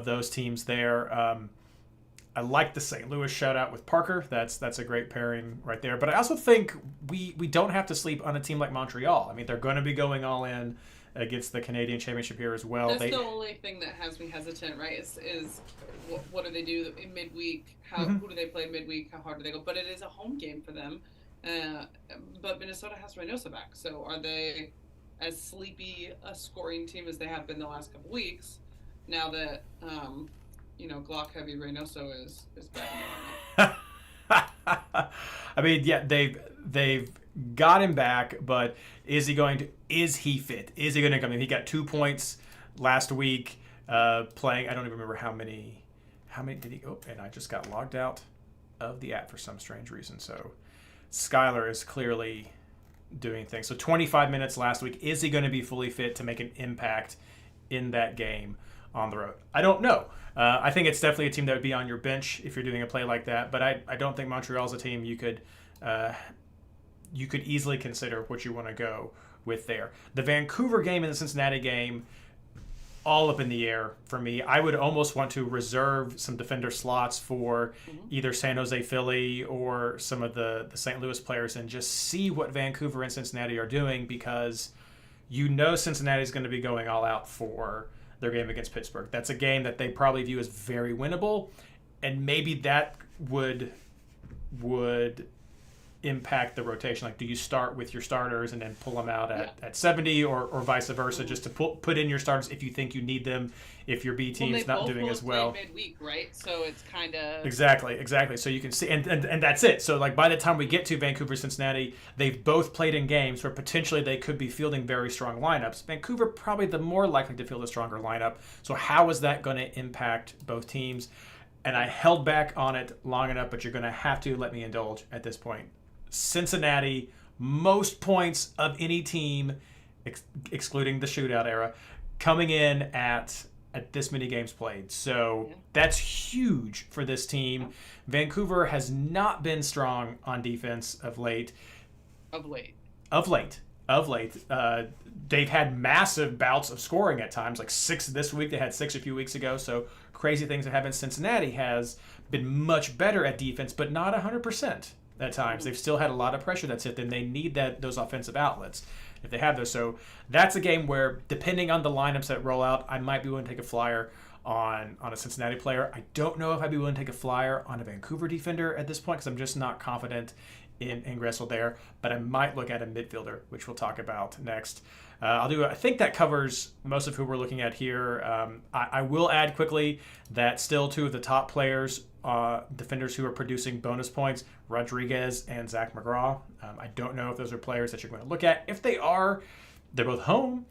those teams there. I like the St. Louis shutout with Parker. That's a great pairing right there. But I also think we don't have to sleep on a team like Montreal. I mean, they're going to be going all in against the Canadian Championship here as well. That's the only thing that has me hesitant, right? Is what do they do in midweek? Who do they play midweek? How hard do they go? But it is a home game for them. But Minnesota has Reynoso back. So are they as sleepy a scoring team as they have been the last couple weeks now that Glock heavy Reynoso is back? I mean, yeah, they've got him back, but is he fit? Is he going to come in? He got 2 points last week playing. I don't even remember how many did he go? And I just got logged out of the app for some strange reason. So Skylar is clearly doing things. So 25 minutes last week. Is he going to be fully fit to make an impact in that game on the road? I don't know. I think it's definitely a team that would be on your bench if you're doing a play like that. But I don't think Montreal's a team you could easily consider what you want to go with there. The Vancouver game and the Cincinnati game, all up in the air for me. I would almost want to reserve some defender slots for either San Jose, Philly, or some of the St. Louis players and just see what Vancouver and Cincinnati are doing, because Cincinnati is going to be going all out for their game against Pittsburgh. That's a game that they probably view as very winnable, and maybe that would impact the rotation. Like, do you start with your starters and then pull them out at 70, or vice versa, just to put in your starters if you think you need them, if your B team's not doing as well. Midweek, right? So it's kind of exactly. So you can see, and that's it. So like by the time we get to Vancouver, Cincinnati, they've both played in games where potentially they could be fielding very strong lineups. Vancouver probably the more likely to field a stronger lineup. So how is that going to impact both teams? And I held back on it long enough, but you're going to have to let me indulge at this point. Cincinnati, most points of any team, excluding the shootout era, coming in at this many games played. So that's huge for this team. Vancouver has not been strong on defense of late. They've had massive bouts of scoring at times, like 6 this week. They had 6 a few weeks ago. So crazy things that happen. Cincinnati has been much better at defense, but not 100%. At times, they've still had a lot of pressure that's hit them. They need those offensive outlets if they have those. So that's a game where, depending on the lineups that roll out, I might be willing to take a flyer on a Cincinnati player. I don't know if I'd be willing to take a flyer on a Vancouver defender at this point, because I'm just not confident in Gressel there. But I might look at a midfielder, which we'll talk about next. I think that covers most of who we're looking at here. I will add quickly that still 2 of the top players, defenders who are producing bonus points, Rodriguez and Zach McGraw. I don't know if those are players that you're going to look at. If they are, they're both home,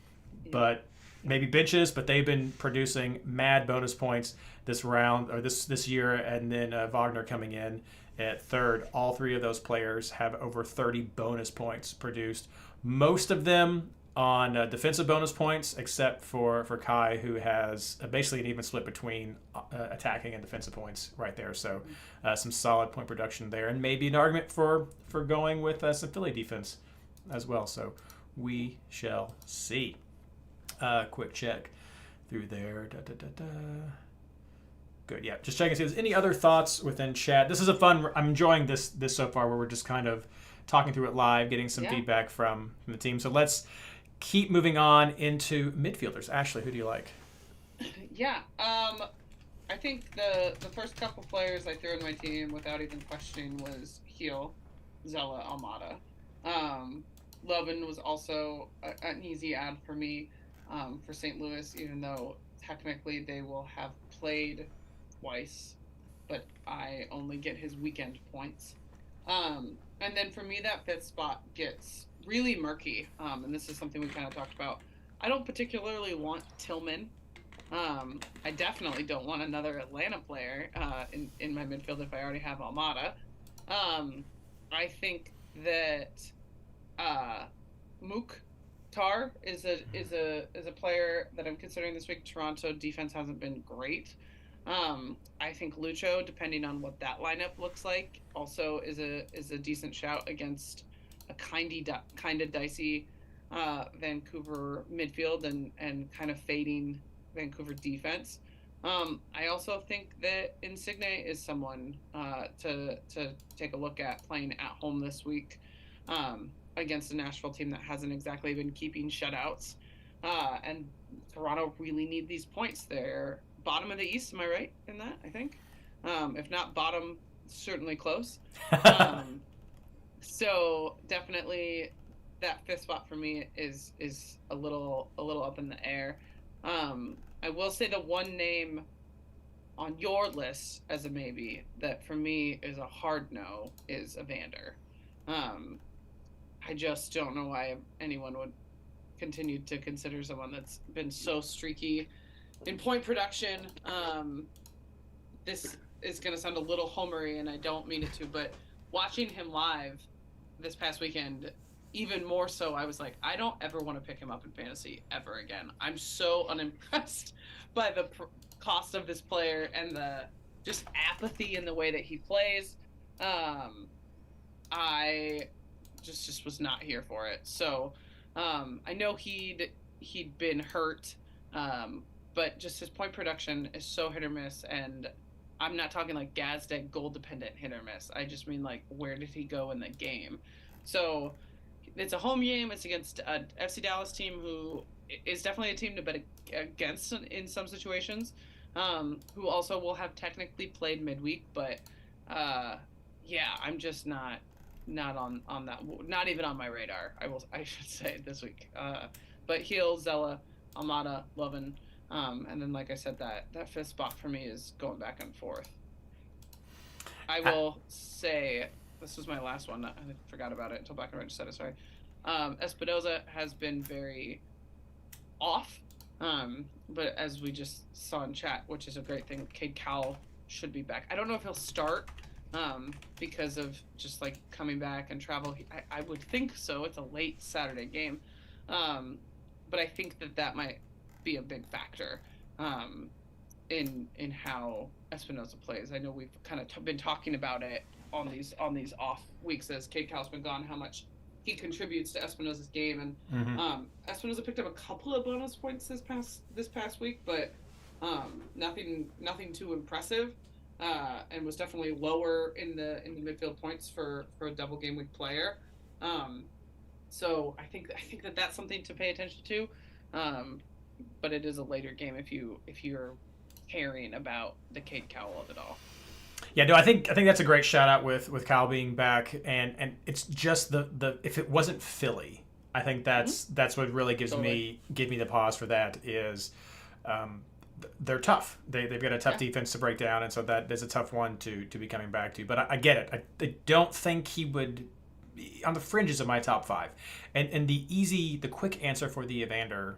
but maybe benches, but they've been producing mad bonus points this round, or this year. And then Wagner coming in at third. All 3 of those players have over 30 bonus points produced. Most of them on defensive bonus points, except for Kai, who has basically an even split between attacking and defensive points right there. So some solid point production there, and maybe an argument for going with some Philly defense as well. So we shall see. Quick check through there. Good, yeah. Just checking to see if there's any other thoughts within chat. This is I'm enjoying this so far, where we're just kind of talking through it live, getting some feedback from the team. So let's keep moving on into midfielders. Ashley, who do you like? Yeah, I think the first couple players I threw in my team without even questioning was Heel, Zella, Almada. Lovin was also an easy add for me for St. Louis, even though technically they will have played twice, but I only get his weekend points. And then for me, that 5th spot gets really murky, and this is something we kind of talked about. I don't particularly want Tillman. I definitely don't want another Atlanta player in my midfield if I already have Almada. I think that Mukhtar is a player that I'm considering this week. Toronto defense hasn't been great. I think Lucho, depending on what that lineup looks like, also is a decent shout against a kind of dicey Vancouver midfield and kind of fading Vancouver defense. I also think that Insigne is someone to take a look at playing at home this week against a Nashville team that hasn't exactly been keeping shutouts. And Toronto really need these points. They're bottom of the East, am I right in that? I think, if not bottom, certainly close. So definitely that 5th spot for me is a little up in the air. I will say the one name on your list as a maybe that for me is a hard no is Evander. I just don't know why anyone would continue to consider someone that's been so streaky in point production. This is going to sound a little homery, and I don't mean it to, but watching him live this past weekend, even more so, I was like, I don't ever want to pick him up in fantasy ever again. I'm so unimpressed by the cost of this player and the just apathy in the way that he plays. I just was not here for it. So I know he'd been hurt but just his point production is so hit or miss, and I'm not talking like Gazdag goal dependent hit or miss. I just mean like where did he go in the game? So it's a home game. It's against a FC Dallas team who is definitely a team to bet against in some situations. Who also will have technically played midweek, but yeah, I'm just not on that. Not even on my radar. I should say this week. But Heel, Zella, Almada, Lovin, and then like I said, that fifth spot for me is going back and forth. I will say this was my last one. I forgot about it until Black and Red just said it. Sorry. Espinoza has been very off, but as we just saw in chat, which is a great thing, Cade Cowell should be back. I don't know if he'll start because of just like coming back and travel. I would think so. It's a late Saturday game, but I think that might be a big factor in how Espinoza plays. I know we've kind of been talking about it on these off weeks as Cade Cowell's been gone, how much he contributes to Espinoza's game, and Espinoza picked up a couple of bonus points this past week, but nothing too impressive, and was definitely lower in the midfield points for a double game week player. So I think that's something to pay attention to, but it is a later game if you're caring about the Cade Cowell of it all. Yeah, no, I think that's a great shout out with Kyle being back, and it's just the if it wasn't Philly, I think that's what really gives me the pause for that is, they're tough. They've got a tough defense to break down, and so that is a tough one to be coming back to. But I get it. I don't think he would be on the fringes of my top 5, and the quick answer for the Evander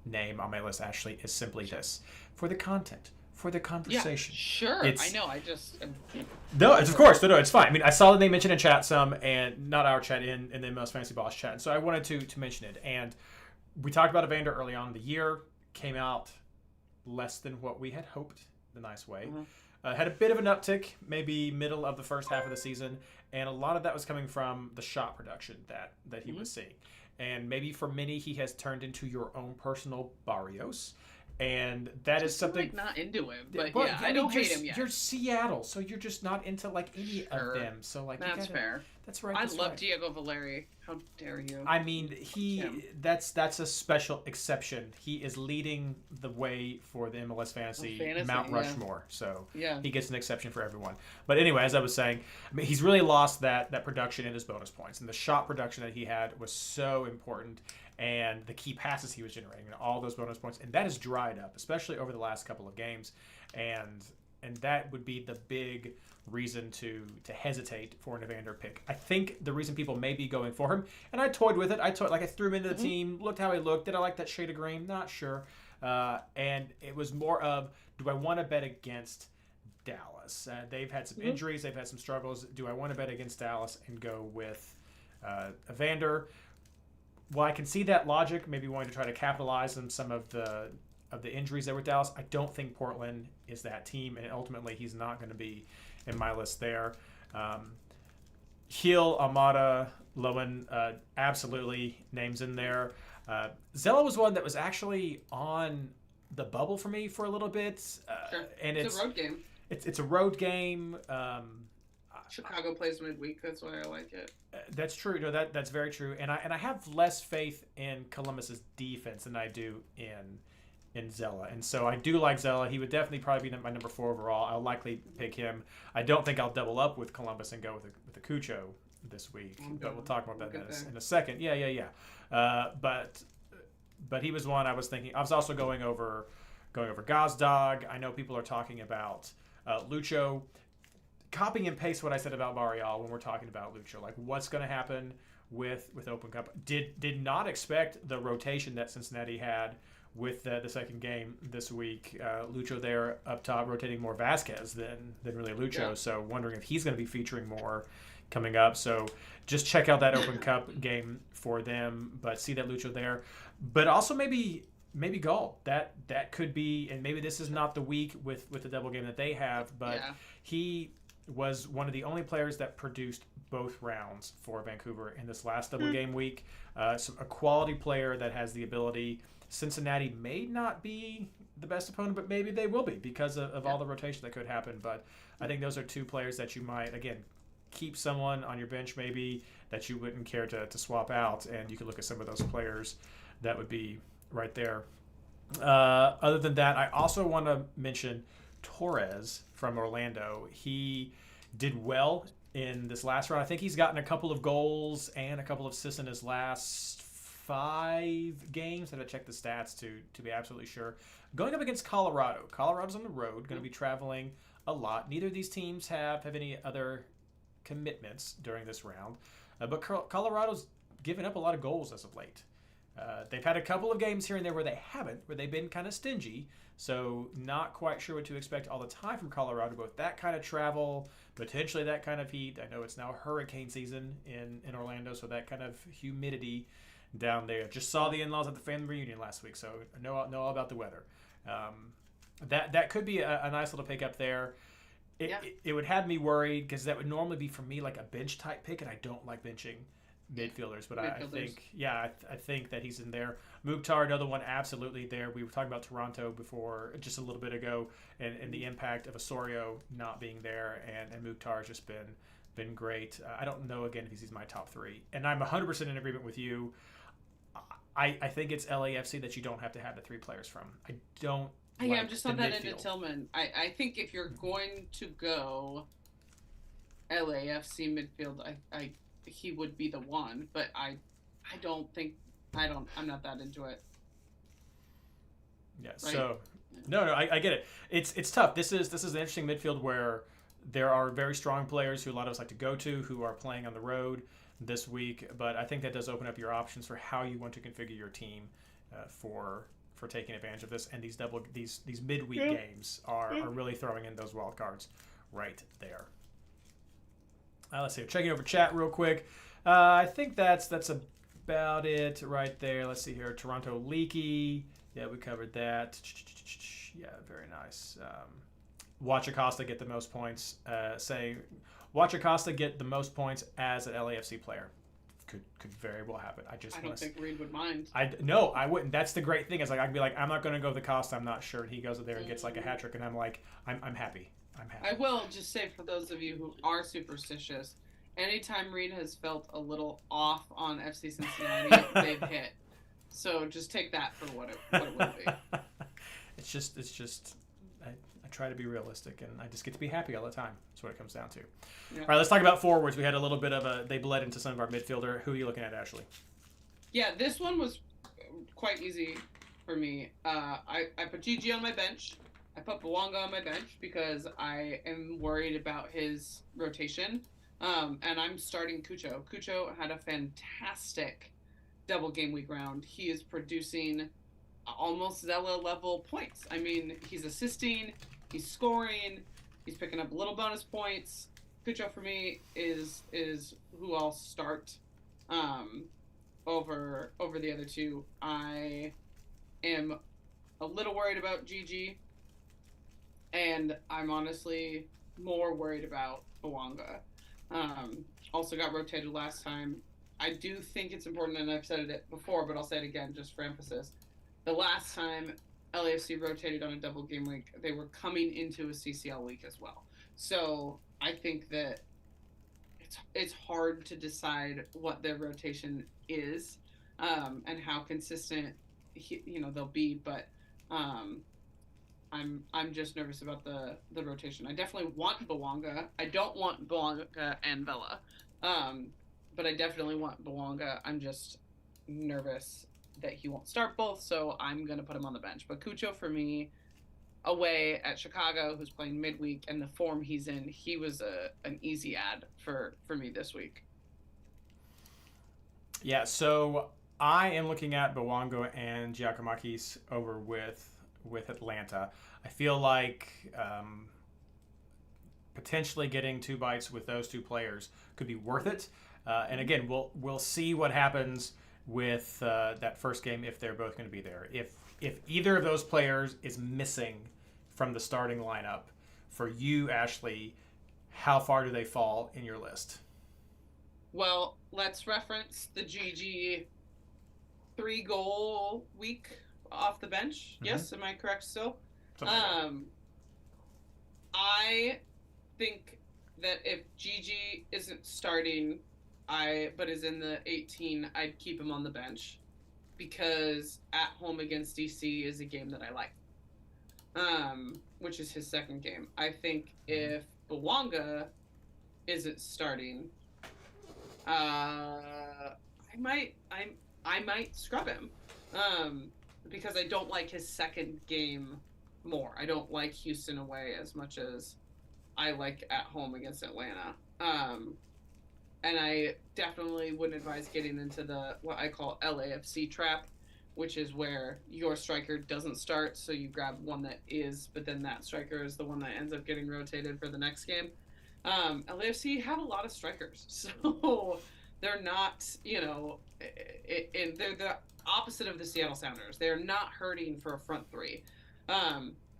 name on my list actually is simply this: for the content. For the conversation. Yeah, sure. I know. I just no. It's of course no. It's fine. I mean, I saw that they mentioned in chat some, and not our chat in the MLS Fantasy Boss chat, and so I wanted to mention it. And we talked about Evander early on in the year. Came out less than what we had hoped. The nice way. Had a bit of an uptick, maybe middle of the first half of the season, and a lot of that was coming from the shot production that he was seeing. And maybe for many, he has turned into your own personal Barrios. And that is something like not into him, but yeah, I don't hate him yet. You're Seattle, so you're just not into like any of them. So like that's fair. That's right. I love Diego Valeri. How dare you? I mean, that's a special exception. He is leading the way for the MLS Fantasy Mount Rushmore. So he gets an exception for everyone. But anyway, as I was saying, I mean, he's really lost that production in his bonus points, and the shot production that he had was so important. And the key passes he was generating, and all those bonus points, and that has dried up, especially over the last couple of games, and that would be the big reason to hesitate for an Evander pick. I think the reason people may be going for him, and I toyed with it. I threw him into the team, looked how he looked. Did I like that shade of green? Not sure. And it was more of, do I want to bet against Dallas? They've had some injuries, they've had some struggles. Do I want to bet against Dallas and go with Evander? Well, I can see that logic, maybe wanting to try to capitalize on some of the injuries there with Dallas. I don't think Portland is that team, and ultimately he's not going to be in my list there. Heel, Almada, Lowen, absolutely names in there. Zella was one that was actually on the bubble for me for a little bit. Sure. And it's a road game. It's a road game. Chicago plays midweek. That's why I like it. That's true. No, that's very true. And I have less faith in Columbus's defense than I do in Zella. And so I do like Zella. He would definitely probably be my number 4 overall. I'll likely pick him. I don't think I'll double up with Columbus and go with the Cucho this week. But we'll talk about that in a second. Yeah. But he was one I was thinking. I was also going over Gazdag. I know people are talking about Lucho. Copying and paste what I said about Barrial when we're talking about Lucho. Like, what's going to happen with Open Cup? Did not expect the rotation that Cincinnati had with the second game this week. Lucho there up top, rotating more Vasquez than really Lucho. Yeah. So wondering if he's going to be featuring more coming up. So just check out that Open Cup game for them. But see that Lucho there. But also maybe Gall. That could be, and maybe this is not the week with the double game that they have, but he was one of the only players that produced both rounds for Vancouver in this last double game week. So a quality player that has the ability. Cincinnati may not be the best opponent, but maybe they will be because of Yeah. all the rotation that could happen. But I think those are two players that you might, again, keep someone on your bench maybe that you wouldn't care to swap out, and you could look at some of those players that would be right there. Other than that, I also want to mention Torres from Orlando. He did well in this last round. I think he's gotten a couple of goals and a couple of assists in his last 5 games. I had to check the stats to be absolutely sure. Going up against Colorado. Colorado's on the road, going to be traveling a lot. Neither of these teams have any other commitments during this round. But Colorado's given up a lot of goals as of late. They've had a couple of games here and there where they've been kind of stingy. So not quite sure what to expect all the time from Colorado, but with that kind of travel, potentially that kind of heat. I know it's now hurricane season in Orlando, so that kind of humidity down there. Just saw the in-laws at the family reunion last week, so know all about the weather. That could be a nice little pick up there. It would have me worried because that would normally be for me like a bench type pick, and I don't like benching midfielders, but I think that he's in there. Mukhtar, another one, absolutely there. We were talking about Toronto before, just a little bit ago, and the impact of Osorio not being there, and Mukhtar has just been great. I don't know, again, if he's my top 3. And I'm 100% in agreement with you. I think it's LAFC that you don't have to have the 3 players from. I don't I'm just not that into Tillman. I think if you're going to go LAFC midfield, he would be the one, but I'm not that into it. Yeah. Right? So no, I get it. It's tough. This is an interesting midfield where there are very strong players who a lot of us like to go to who are playing on the road this week, but I think that does open up your options for how you want to configure your team for taking advantage of this. And these midweek games are really throwing in those wild cards right there. Let's see. Checking over chat real quick. I think that's about it right there. Let's see here. Toronto Leaky. Yeah, we covered that. Yeah, very nice. Watch Acosta get the most points. Watch Acosta get the most points as an LAFC player. Could very well happen. I don't think Reid would mind. No, I wouldn't. That's the great thing. Is like I can be like, I'm not going to go with Acosta. I'm not sure. And he goes there and gets like a hat trick, and I'm like, I'm happy. I'm happy. I will just say for those of you who are superstitious, anytime Reid has felt a little off on FC Cincinnati, they've hit. So just take that for what it will be. It's just I try to be realistic, and I just get to be happy all the time. That's what it comes down to. Yeah. All right, let's talk about forwards. We had a little bit of they bled into some of our midfielder. Who are you looking at, Ashley? Yeah, this one was quite easy for me. I put GG on my bench. I put Bwanga on my bench because I am worried about his rotation. And I'm starting Cucho. Cucho had a fantastic double game week round. He is producing almost Zella level points. I mean, he's assisting, he's scoring, he's picking up little bonus points. Cucho for me is who I'll start over the other two. I am a little worried about GG, and I'm honestly more worried about Bwanga. Also got rotated last time. I do think it's important, and I've said it before, but I'll say it again just for emphasis. The last time LAFC rotated on a double game week, they were coming into a CCL week as well. So I think that it's hard to decide what their rotation is and how consistent they'll be. But I'm just nervous about the rotation. I definitely want Bwanga. I don't want Bwanga and Vela, but I definitely want Bwanga. I'm just nervous that he won't start both, so I'm going to put him on the bench. But Cucho, for me, away at Chicago, who's playing midweek, and the form he's in, he was an easy add for me this week. Yeah, so I am looking at Bwanga and Giacomakis over with Atlanta. I feel like potentially getting 2 bites with those 2 players could be worth it. And again, we'll see what happens with that first game if they're both going to be there. If either of those players is missing from the starting lineup, for you, Ashley, how far do they fall in your list? Well, let's reference the GG 3-goal week off the bench. Mm-hmm. Yes, am I correct still? Something like that. I think that if Gigi isn't starting, but is in the 18, I'd keep him on the bench because at home against DC is a game that I like. Which is his second game. I think if Bwanga isn't starting, I might scrub him. Because I don't like his second game more. I don't like Houston away as much as I like at home against Atlanta. And I definitely wouldn't advise getting into what I call LAFC trap, which is where your striker doesn't start, so you grab one that is, but then that striker is the one that ends up getting rotated for the next game. LAFC have a lot of strikers, so they're not, they're the opposite of the Seattle Sounders. They're not hurting for a front three.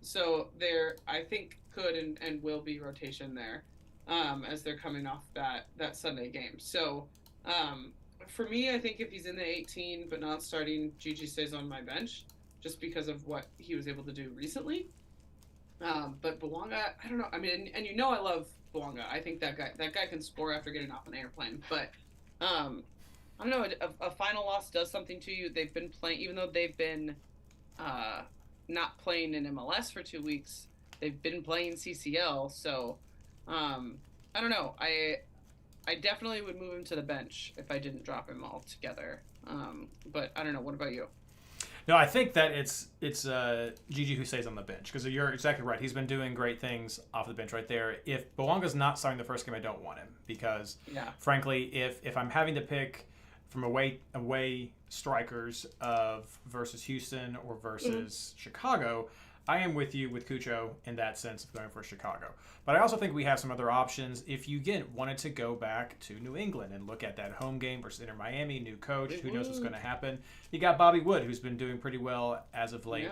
So there, I think, could and will be rotation there as they're coming off that Sunday game. So for me, I think if he's in the 18 but not starting, Gigi stays on my bench just because of what he was able to do recently. But Bwanga, I don't know. I mean, and I love Bwanga. I think that guy can score after getting off an airplane. But I don't know. A final loss does something to you. They've been playing, even though they've been not playing in MLS for 2 weeks. They've been playing CCL. So I don't know. I definitely would move him to the bench if I didn't drop him altogether. But I don't know. What about you? No, I think that it's Gigi who stays on the bench because you're exactly right. He's been doing great things off the bench right there. If Bwanga's not starting the first game, I don't want him because, frankly, if I'm having to pick from away strikers versus Houston or versus Chicago, I am with you with Cucho in that sense of going for Chicago. But I also think we have some other options. If you wanted to go back to New England and look at that home game versus Inter Miami, new coach, who knows what's going to happen. You got Bobby Wood, who's been doing pretty well as of late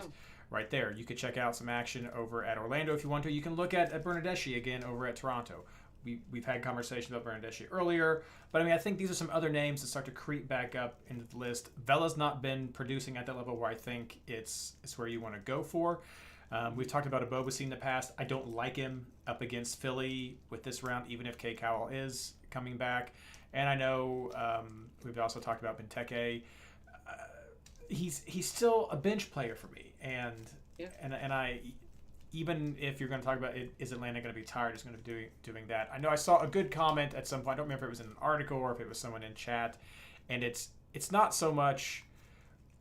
right there. You could check out some action over at Orlando if you want to. You can look at Bernardeschi again over at Toronto. We've had conversations about Bernardeschi earlier, but I mean, I think these are some other names that start to creep back up into the list. Vela's not been producing at that level where I think it's where you want to go for. We've talked about Abobasi in the past. I don't like him up against Philly with this round, even if Kay Cowell is coming back. And I know we've also talked about Benteke. He's still a bench player for me, and I, even if you're going to talk about is Atlanta going to be tired, is going to be doing that. I know I saw a good comment at some point. I don't remember if it was in an article or if it was someone in chat, and it's not so much.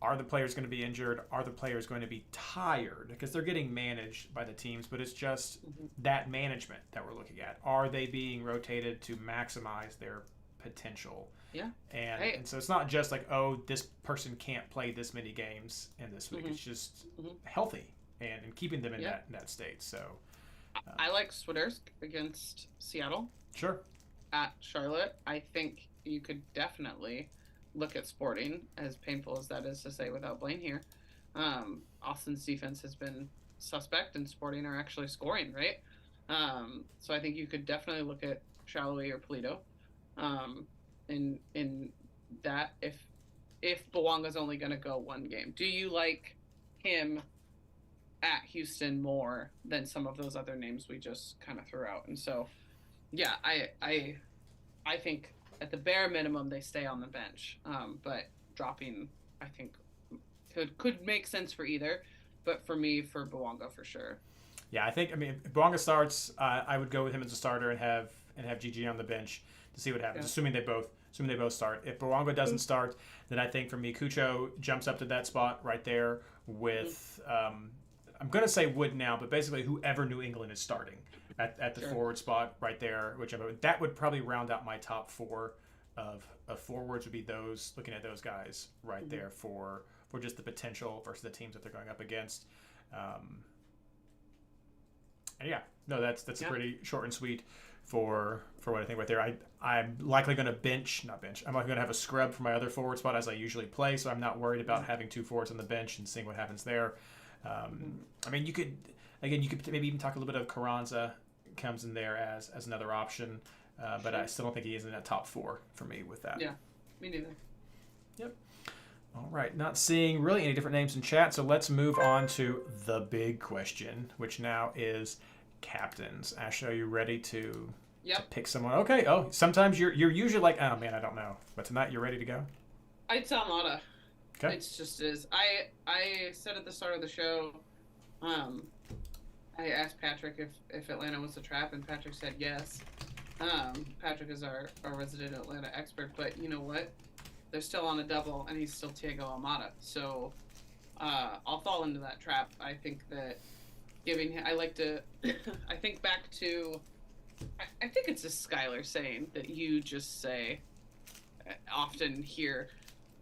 Are the players going to be injured? Are the players going to be tired? Because they're getting managed by the teams, but it's just that management that we're looking at. Are they being rotated to maximize their potential? Yeah. And so it's not just like, oh, this person can't play this many games in this week. It's just healthy and keeping them in that state. So I like Swidersk against Seattle. Sure. At Charlotte, I think you could definitely look at Sporting, as painful as that is to say without Blayne here. Austin's defense has been suspect, and Sporting are actually scoring, right? So I think you could definitely look at Shallowy or Polito in that if Bwanga's only going to go one game. Do you like him at Houston more than some of those other names we just kind of threw out? And so, yeah, I think at the bare minimum, they stay on the bench. But dropping, I think, could make sense for either. But for me, for Bwanga, for sure. Yeah, if Bwanga starts, I would go with him as a starter and have Gigi on the bench to see what happens, assuming they both start. If Bwanga doesn't start, then I think for me, Cucho jumps up to that spot right there with, I'm going to say Wood now, but basically whoever New England is starting. At the forward spot right there, that would probably round out my top four of forwards. Would be those, looking at those guys right there for just the potential versus the teams that they're going up against. And that's a pretty short and sweet for what I think right there. I'm likely going to I'm likely going to have a scrub for my other forward spot as I usually play, so I'm not worried about having two forwards on the bench and seeing what happens there. I mean, you could maybe even talk a little bit of Carranza comes in there as another option, but I still don't think he is in that top four for me with that. Yeah, me neither. Yep. All right, not seeing really any different names in chat, so let's move on to the big question, which now is captains. Ashley, are you ready to pick someone? Okay. Oh, sometimes you're usually like, oh man, I don't know, but tonight you're ready to go. It's Almada. Okay. It's just is. I said at the start of the show, I asked Patrick if Atlanta was a trap, and Patrick said yes. Patrick is our resident Atlanta expert, but you know what? They're still on a double, and he's still Thiago Almada. So I'll fall into that trap. I think that giving him, I like to, I think back to, I think it's a Skylar saying that you just say often here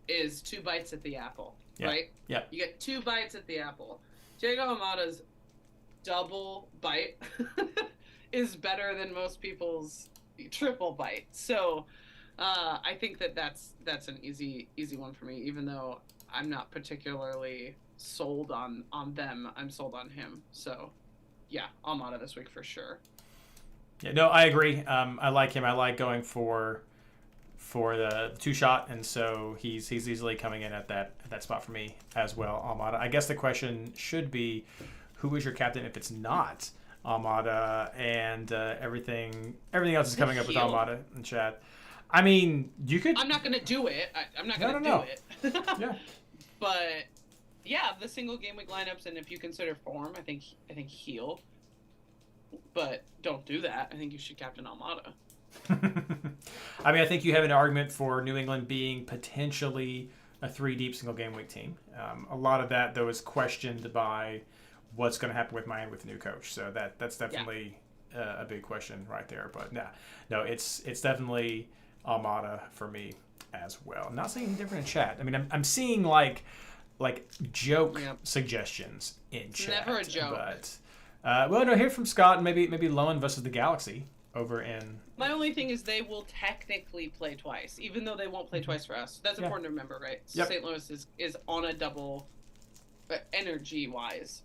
is 2 bites at the apple, right? Yeah. You get 2 bites at the apple. Thiago Almada's double bite is better than most people's triple bite. So I think that's an easy one for me, even though I'm not particularly sold on them. I'm sold on him. So yeah, Almada this week for sure. Yeah, no, I agree. I like him. I like going for the 2-shot, and so he's easily coming in at that spot for me as well, Almada. I guess the question should be, who is your captain if it's not Almada? And everything else is coming up with Almada in chat. I mean, you could. I'm not gonna do it. I'm not gonna do it. Yeah. But yeah, the single game week lineups, and if you consider form, I think heal. But don't do that. I think you should captain Almada. I mean, I think you have an argument for New England being potentially a 3-deep single game week team. A lot of that, though, is questioned by what's going to happen with Miami with the new coach. So that's definitely a big question right there. But no, it's definitely Almada for me as well. I'm not seeing anything different in chat. I mean, I'm seeing like joke suggestions in chat. Never a joke. But well, no, here from Scott, maybe Lowen versus the Galaxy over in. My only thing is they will technically play twice, even though they won't play twice for us. That's important to remember, right? Yep. St. Louis is on a double, energy-wise,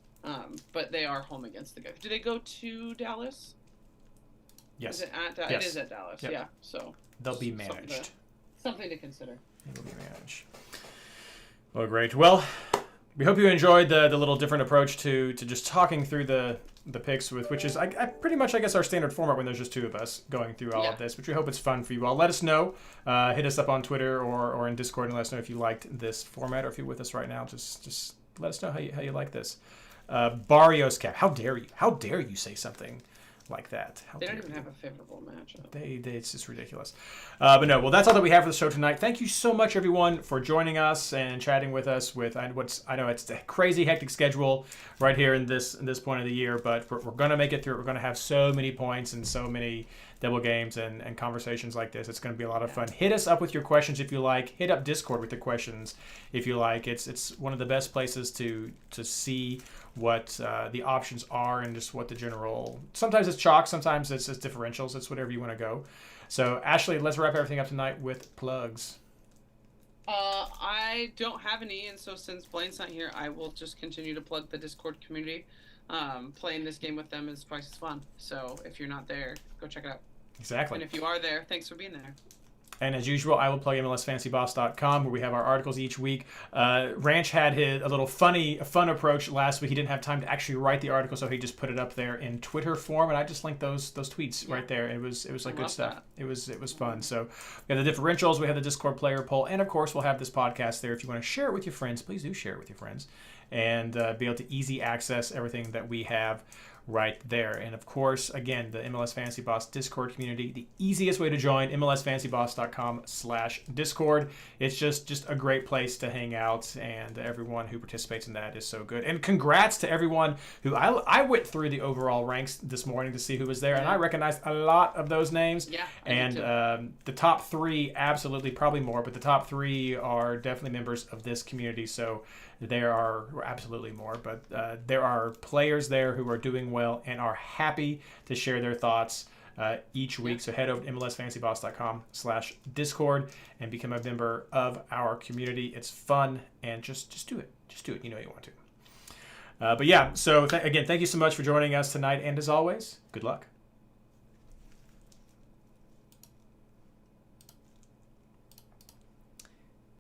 but they are home against the Galaxy. Do they go to Dallas? Yes. Is it at Dallas? Yes. It is at Dallas. Yep. Yeah. So they'll be managed. Something to consider. They'll be managed. Well, great. Well, we hope you enjoyed the little different approach to just talking through the picks, which is I pretty much, I guess, our standard format when there's just 2 of us going through all of this, which we hope it's fun for you all. Let us know. Hit us up on Twitter or in Discord and let us know if you liked this format, or if you're with us right now. Just let us know how you like this. Barrios cap. How dare you? How dare you say something like that? They don't even have a favorable matchup. It's just ridiculous. But no, well, that's all that we have for the show tonight. Thank you so much, everyone, for joining us and chatting with us. I know it's a crazy, hectic schedule right here in this point of the year, but we're going to make it through. We're going to have so many points and so many double games and conversations like this. It's going to be a lot of fun. Hit us up with your questions if you like. Hit up Discord with the questions if you like. It's one of the best places to see what the options are and just what the general. Sometimes it's chalk, sometimes it's just differentials. It's whatever you want to go. So Ashley, let's wrap everything up tonight with plugs. I don't have any, and so since Blayne's not here, I will just continue to plug the Discord community. Playing this game with them is twice as fun. So if you're not there, go check it out. Exactly. And if you are there, thanks for being there. And as usual, I will plug MLSFantasyBoss.com, where we have our articles each week. Ranch had a little fun approach last week. He didn't have time to actually write the article, so he just put it up there in Twitter form, and I just linked those tweets right there. It was like good stuff. It was fun. So we have the differentials, we have the Discord player poll, and of course we'll have this podcast there. If you want to share it with your friends, please do share it with your friends, and be able to easy access everything that we have right there. And of course, again, the MLS Fantasy Boss Discord community, the easiest way to join, MLSFantasyBoss.com/Discord. It's just a great place to hang out, and everyone who participates in that is so good. And congrats to everyone who I went through the overall ranks this morning to see who was there, and I recognized a lot of those names. Yeah, and the top 3, absolutely, probably more, but the top 3 are definitely members of this community. So there are absolutely more, but there are players there who are doing well and are happy to share their thoughts each week. So head over to MLSFantasyBoss.com/Discord and become a member of our community. It's fun, and just do it. Just do it. You know you want to. But yeah, so again, thank you so much for joining us tonight. And as always, good luck.